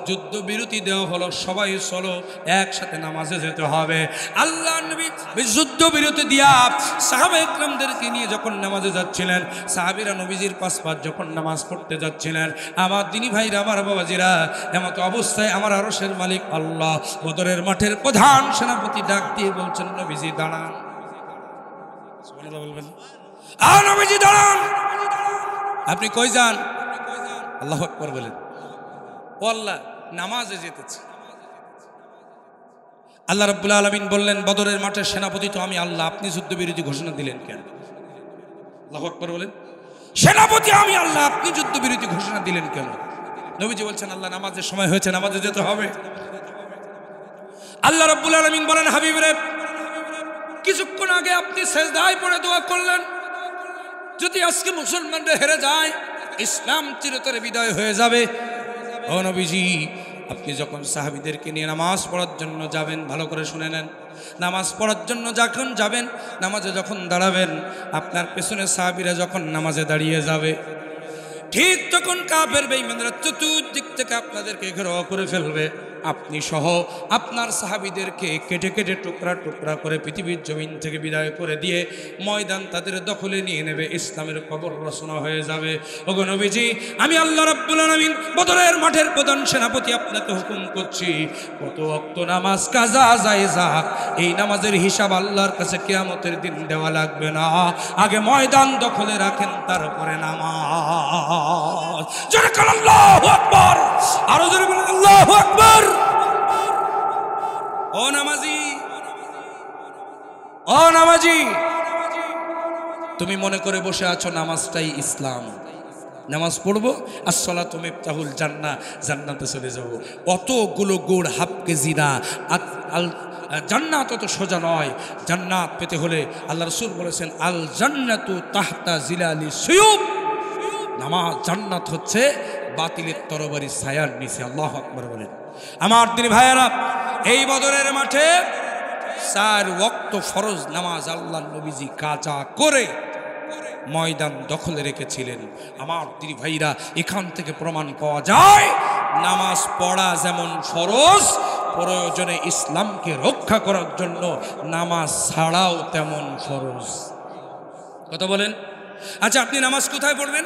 যুদ্ধবিরতি দেওয়া হলো, সবাই চলো একসাথে নামাজে যেতে হবে। আল্লাহ নবী যুদ্ধবিরতি দিয়া সাহাবায়ে কেরামদেরকে নিয়ে যখন নামাজে যাচ্ছিলেন, সাহাবীরা নবীজির পাশ যখন নামাজ পড়তে যাচ্ছিলেন, আমার দিনী ভাইরা, আমার বাবাজিরা, এমত অবস্থায় আমার আরশের মালিক আল্লাহ বদরের মাঠের প্রধান সেনাপতি ডাক দিয়ে বলছেন, নবীজি দাঁড়ান। সুবহানাল্লাহ বলবেন, নবীজি দাঁড়ান। আপনি কই যান? আল্লাহু আকবার বলেন। ও আল্লাহ, নামাজে যেতেছি। আল্লাহ রাব্বুল আলামিন বললেন, বদরের মাঠের সেনাপতি তো আমি আল্লাহ, আপনি যুদ্ধবিরতি ঘোষণা দিলেন কেন? আল্লাহু আকবার বলেন। সেনাপতি আমি আল্লাহ, আপনি যুদ্ধবিরতি ঘোষণা দিলেন কেন? নবীজি বলছেন, আল্লাহ নামাজের সময় হয়েছে, নামাজে যেতে হবে। আল্লাহ রাব্বুল আলামিন বলেন, হাবিব রে, কিছুক্ষণ আগে আপনি সেজদায় পড়ে দোয়া করলেন, যদি আজকে মুসলমানরা হেরে যায় ইসলাম চিরতরে বিদায় হয়ে যাবে। ও নবীজি, আপনি যখন সাহাবীদেরকে নিয়ে নামাজ পড়ার জন্য যাবেন, ভালো করে শুনে নেন, নামাজ পড়ার জন্য যখন যাবেন, নামাজে যখন দাঁড়াবেন, আপনার পেছনে সাহাবীরা যখন নামাজে দাঁড়িয়ে যাবে, ঠিক তখন কাফের বেঈমানরা চতুর্দিক থেকে আপনাদেরকে ঘেরাও করে ফেলবে। আপনি সহ আপনার সাহাবীদেরকে কেটে কেটে টুকরা টুকরা করে পৃথিবীর জমিন থেকে বিদায় করে দিয়ে ময়দান তাদের দখলে নিয়ে নেবে, ইসলামের কবর রচনা হয়ে যাবে। ওগো নবীজি, আমি আল্লাহ রাব্বুল আলামিন বদরের মাঠের প্রধান সেনাপতি আপনাকে হুকুম করছি, কত ওয়াক্ত নামাজ কাজা জায়েজা, এই নামাজের হিসাব আল্লাহর কাছে কিয়ামতের দিন দেওয়া লাগবে না। আগে ময়দান দখলে রাখেন, তারপরে নামাজ। জোরে বলেন আল্লাহু আকবার, আরো জোরে বলেন আল্লাহু আকবার। ও নামাজি, ও নামাজি, তুমি মনে করে বসে আছো নামাজটাই ইসলাম, নামাজ পড়বো আসসালাতু মিফতাহুল জান্নাহ, জান্নাতে চলে যাব। অতগুলো গুড় হাফ কেজি না, জান্নাত অত সোজা নয়। জান্নাত পেতে হলে আল্লাহ রাসূল বলেছেন, আল জান্নাতু তাহতা জিলালি সুয়ুব, নামাজ জান্নাত হচ্ছে বাতিলের তরবারি ছায়ার নিচে। আল্লাহু আকবার বলেন। আমার দিনী ভাইয়েরা, এই বদরের মাঠে 4 ওয়াক্ত ফরজ নামাজ আল্লাহ নবীজি কাজা করে ময়দান দখলে রেখেছিলেন। আমার দিনী ভাইরা, এখান থেকে প্রমাণ পাওয়া যায় নামাজ পড়া যেমন ফরজ, প্রয়োজনে ইসলামকে রক্ষা করার জন্য নামাজ ছাড়াও তেমন ফরজ। কথা বলেন। আচ্ছা, আপনি নামাজ কোথায় পড়বেন?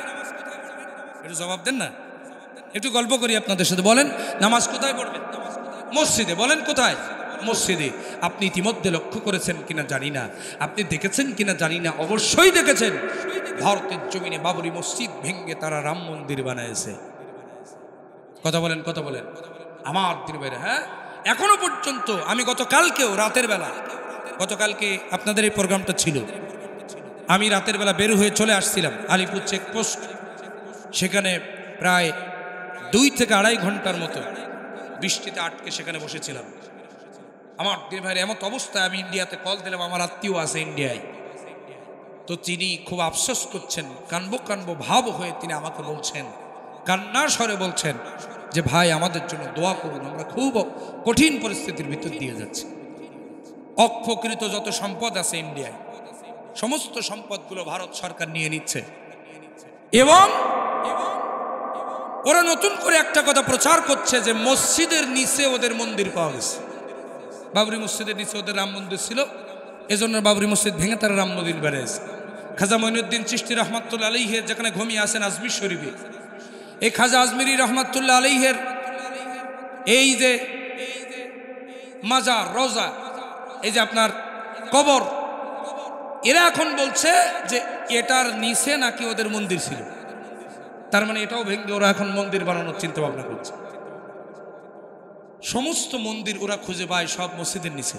একটু জবাব দেন না, একটু গল্প করি আপনাদের সাথে। বলেন, নামাজ কোথায় পড়বেন? মসজিদে। বলেন কোথায়? মসজিদে আপনি ইতিমধ্যে লক্ষ্য করেছেন কিনা জানি না, আপনি দেখেছেন কিনা জানি না, অবশ্যই দেখেছেন ভারতের জমিনে বাবরি মসজিদ ভেঙে তারা রাম মন্দির বানাইছে। কথা বলেন, কথা বলেন আমার দিন বাইরে। হ্যাঁ, এখনো পর্যন্ত আমি গতকালকেও রাতের বেলা, গতকালকে আপনাদের এই প্রোগ্রামটা ছিল, আমি রাতের বেলা বের হয়ে চলে আসছিলাম আলিপুর চেকপোস্ট। সেখানে প্রায় 2 থেকে 2.5 ঘন্টার মতো বৃষ্টিতে আটকে সেখানে বসেছিলাম। আমার দিন ভাইয়ের এমন অবস্থায় আমি ইন্ডিয়াতে কল দিলাম, আমার আত্মীয় আছে ইন্ডিয়ায়, তো তিনি খুব আফসোস করছেন, কানবো কানবো ভাব হয়ে তিনি আমাকে বলছেন, কান্নার স্বরে বলছেন যে ভাই আমাদের জন্য দোয়া করুন, আমরা খুব কঠিন পরিস্থিতির ভিতর দিয়ে যাচ্ছি। অক্ষকৃত যত সম্পদ আছে ইন্ডিয়ায়, সমস্ত সম্পদগুলো ভারত সরকার নিয়ে নিচ্ছে এবং ওরা নতুন করে একটা কথা প্রচার করছে যে মসজিদের নিচে ওদের মন্দির পাওয়া গেছে। বাবরি মসজিদের নিচে ওদের রাম মন্দির ছিল, এজন্য বাবরি মসজিদ ভেঙে তারা রাম মন্দির বেড়েছে। খাজা মঈনুদ্দিন চিশতি রহমাতুল্লাহ আলাইহের যেখানে ঘুমিয়ে আছেন আজমির শরীফে, এই খাজা আজমিরি রহমাতুল্লাহ আলাইহের এই যে মাজার রওজা, এই যে আপনার কবর, এরা এখন বলছে যে এটার নিচে নাকি ওদের মন্দির ছিল। তার মানে এটাও ভেঙে ওরা এখন মন্দির বানানোর চিন্তা ভাবনা করছে। সমস্ত মন্দির ওরা খুঁজে পায় সব মসজিদের নিচে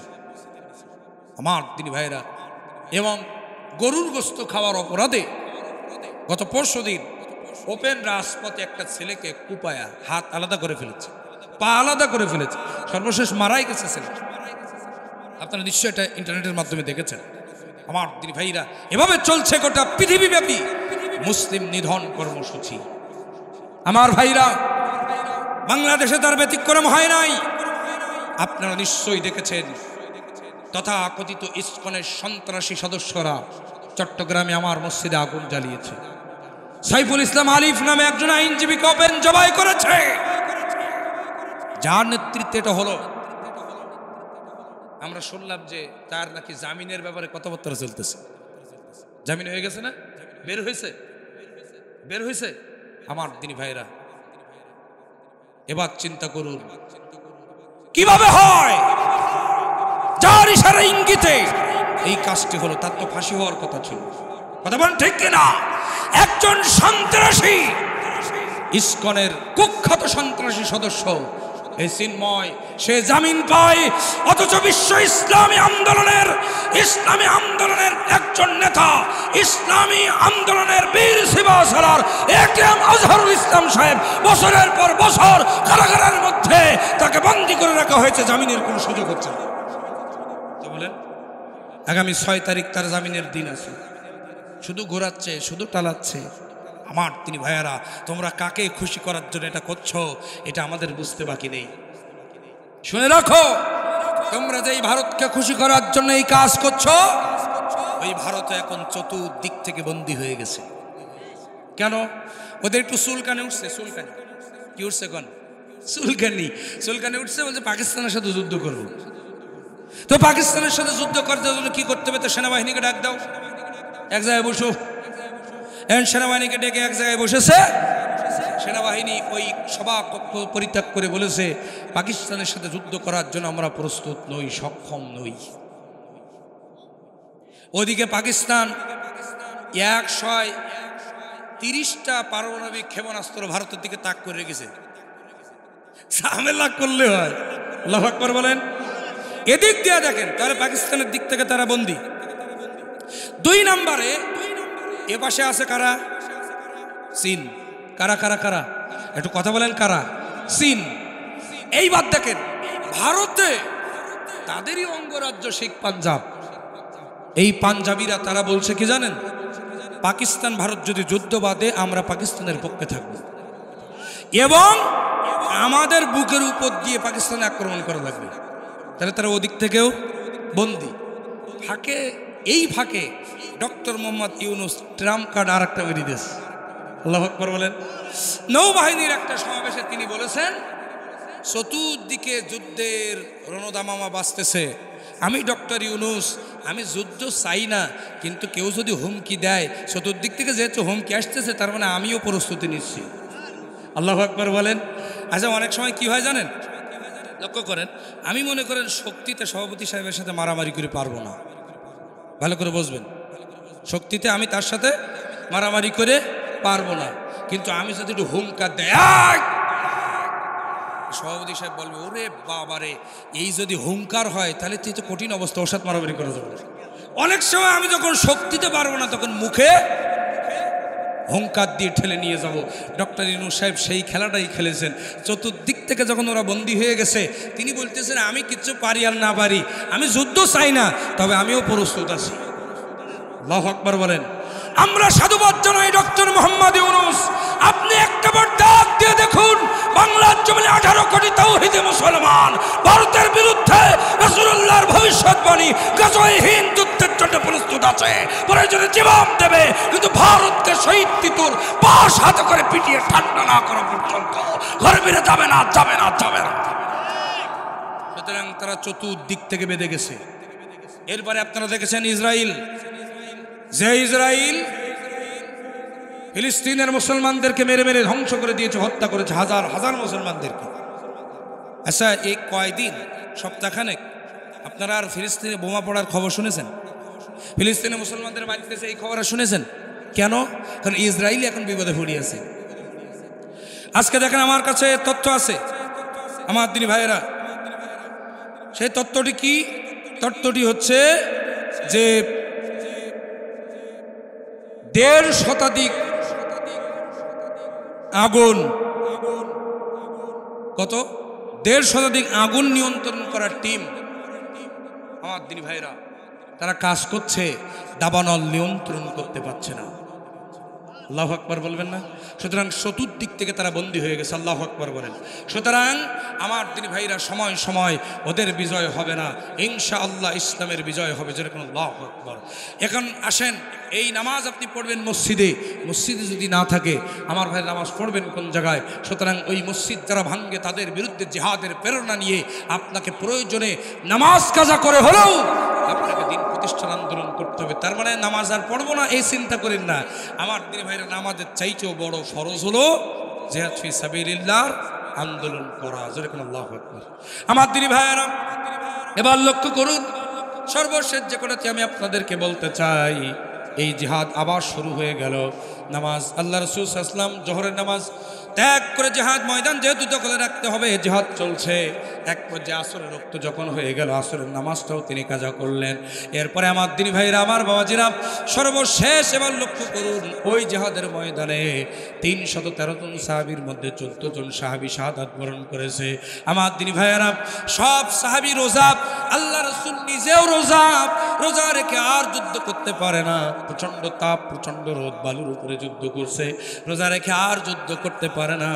আমার দিনী ভাইরা। এবং গরুর গোস্ত খাওয়ার অপরাধে গত পরশুদিন ওপেন রাজপথে একটা ছেলেকে কুপায়া হাত আলাদা করে ফেলেছে, পা আলাদা করে ফেলেছে, সর্বশেষ মারাই গেছে ছেলে। আপনারা নিশ্চয়ই এটা ইন্টারনেটের মাধ্যমে দেখেছেন। আমার দিনী ভাইরা, এভাবে চলছে গোটা পৃথিবীব্যাপী মুসলিম নিধন কর্মসূচি। আমার ভাইরা, বাংলাদেশে তার ব্যতিক্রম হয় নাই। আপনারা নিশ্চয়ই দেখেছেন তথাকথিত ইসকনের সন্ত্রাসী সদস্যরা চট্টগ্রামে আমার মসজিদে আগুন জ্বালিয়েছে। সাইফুল ইসলাম আলিফ নামে একজন আইনজীবীকে ওপেন জবাই করেছে, যার নেতৃত্বে এটা হলো। আমরা শুনলাম যে তার নাকি জামিনের ব্যাপারে কথাবার্তা চলতেছে। জামিন হয়ে গেছে না? বের হয়েছে? বের হয়েছে? আমার দিনী ভাইরা, এবার চিন্তা করুন কিভাবে হয়। যার ইশারা ইঙ্গিতে এই কাজটি হলো, তার তো ফাঁসি হওয়ার কথা ছিল। কথা বলেন ঠিক কিনা? একজন সন্ত্রাসী, ইসকনের কুখ্যাত সন্ত্রাসী সদস্য এই চিন্ময়, সে জামিন পায়, অথচ বিশ্ব ইসলামী আন্দোলনের একজন নেতা, ইসলামী আন্দোলনের বীর সিপাহসালার একেএম আজহারুল ইসলাম সাহেব বছরের পর বছর কারাগারের মধ্যে তাকে বন্দী করে রাখা হয়েছে, জামিনের কোনো সুযোগ হচ্ছে না। বলেন, আগামী 6 তারিখ তার জামিনের দিন আছে, শুধু ঘোরাচ্ছে, শুধু টালাচ্ছে। আমার তিনি ভাইয়ারা, তোমরা কাকে খুশি করার জন্য এটা করছো, এটা আমাদের বুঝতে বাকি নেই। শুনে রাখো, তোমরা যে ভারতকে খুশি করার জন্য এই কাজ করছো, ওই ভারত এখন চতুর্দিক থেকে বন্দী হয়ে গেছে। কেন? ওদের একটু চুলকানে উঠছে। চুলকানি কি উঠছে? কোন চুলকানি উঠছে? বলছে পাকিস্তানের সাথে যুদ্ধ করবো। তো পাকিস্তানের সাথে যুদ্ধ করতে জন্য কি করতে হবে? তো সেনাবাহিনীকে ডাক দাও, এক জায়গায় বসো। এখন সেনাবাহিনীকে ডেকে এক জায়গায় বসেছে। সেনাবাহিনী ওই সভা কক্ষ পরিত্যাগ করে বলেছে, পাকিস্তানের সাথে যুদ্ধ করার জন্য আমরা প্রস্তুত নই, সক্ষম নই। ওদিকে পাকিস্তান 130টা পারমাণবিক ক্ষেপণাস্ত্র ভারতের দিকে তাক করে রেখেছে। ঝামেলা করলে হয়। আল্লাহু আকবার বলেন। এদিক দিয়ে দেখেন, তাহলে পাকিস্তানের দিক থেকে তারা বন্দী। 2 নম্বরে এ পাশে আছে কারা? চীন। কারা কারা কারা? একটু কথা বলেন, কারা? চীন। এইবার দেখেন, ভারতে তাদেরই অঙ্গরাজ্য শেখ পাঞ্জাব। এই পাঞ্জাবিরা তারা বলছে কি জানেন? পাকিস্তান ভারত যদি যুদ্ধ বাঁধে, আমরা পাকিস্তানের পক্ষে থাকব এবং আমাদের বুকের উপর দিয়ে পাকিস্তানে আক্রমণ করা লাগবে। তাহলে তারা ওদিক থেকেও বন্দী। এই ফাঁকে doctor Mohammad Yunus Trump card আর একটা বেরিয়ে দিয়েছে। আল্লাহু আকবার বলেন। নৌবাহিনীর একটা সমাবেশে তিনি বলেছেন, চতুর্দিকে যুদ্ধের রণদামামা বাজতেছে, আমি ডক্টর ইউনুস, আমি যুদ্ধ চাই না, কিন্তু কেউ যদি হুমকি দেয়, চতুর্দিক থেকে যেহেতু হুমকি আসতেছে, তার মানে আমিও প্রস্তুতি নিচ্ছি। আল্লাহু আকবার বলেন। আচ্ছা, অনেক সময় কি হয় জানেন? লক্ষ্য করেন, আমি মনে করেন শক্তিতে সভাপতি সাহেবের সাথে মারামারি করে পারবো না, ভালো করে বুঝবেন। শক্তিতে আমি তার সাথে মারামারি করে পারবো না, কিন্তু আমি যদি একটু হুঙ্কার দেয়, সভাপতি সাহেব বলবে ওরে বাবারে, এই যদি হুঙ্কার হয় তাহলে তো কঠিন অবস্থা, ওর সাথে মারামারি করা যাবে। অনেক সময় আমি যখন শক্তিতে পারবো না তখন মুখে হুঙ্কার দিয়ে ঠেলে নিয়ে যাব। ডক্টর ইউনূস সাহেব সেই খেলাটাই খেলেছেন। চতুর্দিক থেকে যখন ওরা বন্দী হয়ে গেছে, তিনি বলতেছেন আমি কিচ্ছু পারি আর না পারি, আমি যুদ্ধ চাই না, তবে আমিও প্রস্তুত আছি। আল্লাহু আকবার বলেন। আমরা সাধুবাদ জানাই ডক্টর মোহাম্মদ ইউনূস, আপনি একটাবার ডাক দিয়ে দেখুন, বাংলার জমিনে 18 কোটি তাওহীদি মুসলমান ভারতের বিরুদ্ধে রাসূলুল্লাহর ভবিষ্যৎবাণী গাজওয়ে হিন্দ যুদ্ধের জন্য প্রস্তুত আছে, প্রয়োজনে জীবন দেবে, কিন্তু ভারতকে শহীদ তিতুর পাশ হাতে করে পিটিয়ে ঠান্ডা না করা পর্যন্ত ঘরে ফিরে যাবে না, যাবে না, যাবে না। সুতরাং তারা চতুর্দিক থেকে বেঁধে গেছে। এরপরে আপনারা দেখেছেন ইসরায়েল, যে ইসরায়েল ফিলিস্তিনের মুসলমানদেরকে মেরে মেরে ধ্বংস করে দিয়েছে, হত্যা করেছে হাজার হাজার মুসলমানদেরকে। আচ্ছা, এই কয়দিন, সপ্তাহখানেক আপনারা আর ফিলিস্তিনে বোমা পড়ার খবর শুনেছেন? ফিলিস্তিনে মুসলমানদের মারতেছে এই খবর শুনেছেন? কেন? কারণ ইসরায়েল এখন বিপদে পড়িয়েছে। আজকে দেখেন আমার কাছে তথ্য আছে আমার দিনী ভাইয়েরা, সেই তথ্যটি কি? তথ্যটি হচ্ছে যে 1.5 শতাধিক আগুন, কত? 1.5 শতাধিক আগুন নিয়ন্ত্রণ করার টিম আমার দিনী ভাইরা, তারা কাজ করছে, দাবানল নিয়ন্ত্রণ করতে পারছে না। আল্লাহু আকবার বলবেন না? সুতরাং চতুর্দিক থেকে তারা বন্দী হয়ে গেছে। আল্লাহু আকবার বলেন। সুতরাং আমার দিনী ভাইরা, সময় সময় ওদের বিজয় হবে না, ইনশাআল্লাহ ইসলামের বিজয় হবে। যেরকম আল্লাহু আকবার। এখন আসেন, এই নামাজ আপনি পড়বেন মসজিদে, মসজিদে যদি না থাকে আমার ভাই নামাজ পড়বেন কোন জায়গায়? সুতরাং ওই মসজিদ যারা ভাঙ্গে তাদের বিরুদ্ধে জিহাদের প্রেরণা নিয়ে আপনাকে প্রয়োজনে নামাজ কাজা করে হলেও আপনাকে দিন প্রতিষ্ঠান আন্দোলন করতে হবে। তার মানে নামাজ আর পড়বো না এই চিন্তা করেন না। আমার দিনী ভাইরা, নামাজের চাইতেও বড় ফরজ হলো জিহাদ ফি সাবিলিল্লাহর আন্দোলন করা। যেরকম আল্লাহু আকবার। আমার দিনী ভাইরা, এবার লক্ষ্য করুন, সর্বশেষ যে কথাটি আমি আপনাদেরকে বলতে চাই, এই জিহাদ আবার শুরু হয়ে গেল। নামাজ, আল্লাহ রাসূল সাল্লাল্লাহু আলাইহি ওয়াসাল্লাম জোহরের নামাজ ত্যাগ করে জিহাদ ময়দান যেহেতু দখলে রাখতে হবে, জিহাদ চলছে। এক পর্যায়ে আসরের রক্ত যখন হয়ে গেল, আসরের নামাজটাও তিনি কাজা করলেন। এরপরে আমার দিনী ভাইরা, আমার বাবাজিরা, সর্বশেষ এবার লক্ষ্য করুন, ওই জিহাদের ময়দানে 313 জন সাহাবীর মধ্যে 14 জন সাহাবী শাহাদাত বরণ করেছে। আমার দিনী ভাইরা, সব সাহাবী রোজা, আল্লাহ রাসূল নিজেও রোজা, রোজা রেখে আর যুদ্ধ করতে পারে না। প্রচণ্ড তাপ, প্রচণ্ড রোদ, বালুর উপরে যুদ্ধ করছে, রোজা রেখে আর যুদ্ধ করতে পারে না।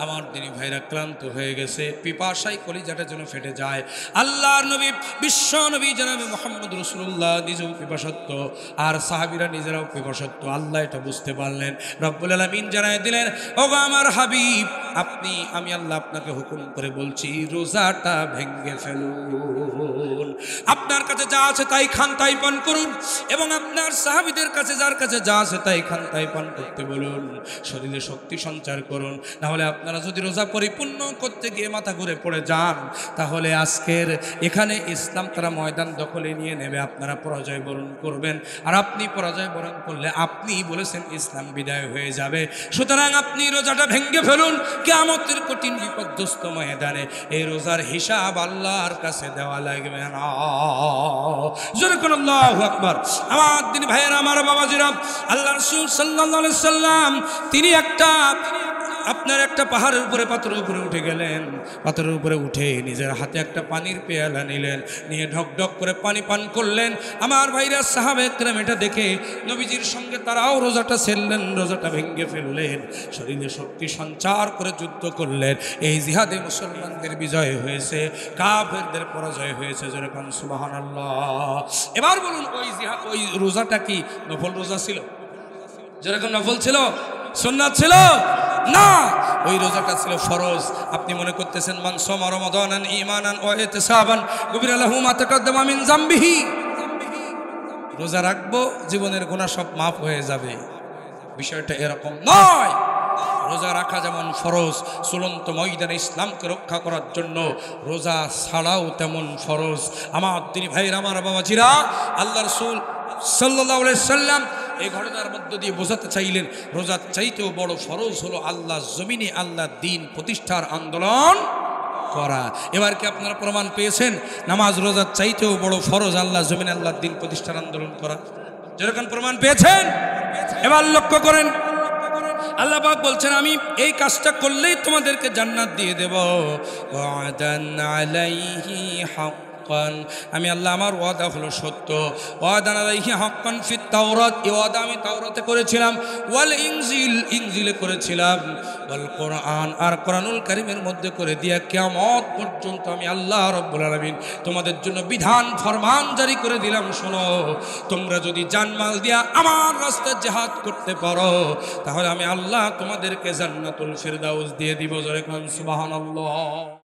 আমার দিনী ভাইরা ক্লান্ত হয়ে গেছে, পিপাসায় কলিজাটা যেন ফেটে যায়। আল্লাহর নবী, বিশ্ব নবী জনাবে মুহাম্মদ রাসূলুল্লাহ নিজেও পিপাসত্ব, আর সাহাবীরা নিজেরাও পিপাসত্ব। আল্লাহ এটা বুঝতে পারলেন, রব্বুল আলামিন জানায় দিলেন, ওগো আমার হাবিব, আপনি, আমি আল্লাহ আপনাকে হুকুম করে বলছি, রোজাটা ভেঙে ফেলুন। আপনার কাছে যা আছে তাই খান, তাই পান করুন, এবং আপনার সাহাবীদের কাছে যার কাছে যা আছে তাই খান, তাই পান করতে বলুন। শরীরে শক্তি সঞ্চার করুন, নাহলে আপনারা যদি রোজা পরিপূর্ণ করতে গিয়ে মাথা ঘুরে পড়ে যান, তাহলে আজকের এখানে ইসলাম তারা ময়দান দখলে নিয়ে নেবে, আপনারা পরাজয় বরণ করবেন। আর আপনি পরাজয় বরণ করলে আপনি বলেছেন ইসলাম বিদায় হয়ে যাবে। সুতরাং আপনি রোজাটা ভেঙে ফেলুন, কিয়ামতের কঠিন বিপর্যস্ত ময়দানে এই রোজার হিসাব আল্লাহর কাছে দেওয়া লাগবে না। জোরে কোন আল্লাহু আকবার। আমার দিন ভাইয়েরা, আমার বাবাজিরা, আল্লাহ রাসূল সাল্লাল্লাহু আলাইহি সাল্লাম তিনি আপনার একটা পাহাড়ের উপরে, পাথরের উপরে উঠে গেলেন। পাথরের উপরে উঠে নিজের হাতে একটা পানির পেয়ালা নিলেন, নিয়ে ঢক ঢক করে পানি পান করলেন। আমার ভাইরা, সাহাবায়ে কেরাম এটা দেখে নবীজির সঙ্গে তারাও রোজাটা ছেড়লেন, রোজাটা ভেঙে ফেললেন, শরীরে শক্তি সঞ্চার করে যুদ্ধ করলেন। এই জিহাদে মুসলমানদের বিজয় হয়েছে, কাফেরদের পরাজয় হয়েছে। যেরকম সুবহানাল্লাহ। এবার বলুন, ওই রোজাটা কি নফল রোজা ছিল? যেরকম নফল ছিল, সুন্নাত ছিল না, ওই রোজাটা ছিল ফরজ। আপনি মনে করতেছেন মান সামা রমাদানান ঈমানান ওয়া ইহতিসাবান গুফিরা লাহু মা তাকাদ্দামা মিন যামবিহি, রোজা রাখবো জীবনের গুনাহ সব মাফ হয়ে যাবে। বিষয়টা এরকম নয়। রোজা রাখা যেমন ফরজ, চূড়ান্ত ময়দানে ইসলামকে রক্ষা করার জন্য রোজা ছাড়াও তেমন ফরজ। আমার দিনী ভাইয়ের, আমার বাবাজিরা, আল্লাহ রাসূল সাল্লাল্লাহু আলাইহি সাল্লাম এই ঘটনার মধ্য দিয়ে বোঝাতে চাইলেন রোজার চাইতেও বড় ফরজ হলো আল্লাহ জমিনে আল্লাহ দিন প্রতিষ্ঠার আন্দোলন করা। এবার কি আপনারা প্রমাণ পেয়েছেন নামাজ রোজার চাইতেও বড় ফরজ আল্লাহ জমিনে আল্লাহ দিন প্রতিষ্ঠার আন্দোলন করা? যেরকম প্রমাণ পেয়েছেন, এবার লক্ষ্য করেন আল্লাহ পাক বলছেন আমি এই কাজটা করলেই তোমাদেরকে জান্নাত দিয়ে দেব। ওয়াদান আলাইহি হাক্কান, আমি আল্লাহ আমার ওয়াদা হলো সত্য। ওয়াদান আলাইহি হাক্কান ফিত তাওরাত, এই ওয়াদা আমি তাওরাতে করেছিলাম, ওয়াল ইনজিল, ইনজিলে করেছিলাম, ওয়াল কোরআন, আর কোরআনুল কারীমের মধ্যে করে দিয়া কিয়ামত পর্যন্ত আমি আল্লাহ রাব্বুল আলামিন তোমাদের জন্য বিধান ফরমান জারি করে দিলাম। শোনো, তোমরা যদি জানমাল দিয়া আমার রাস্তায় জিহাদ করতে পারো তাহলে আমি আল্লাহ তোমাদেরকে জান্নাতুল ফিরদাউস দিয়ে দিব। জোরে কোন সুবহানাল্লাহ।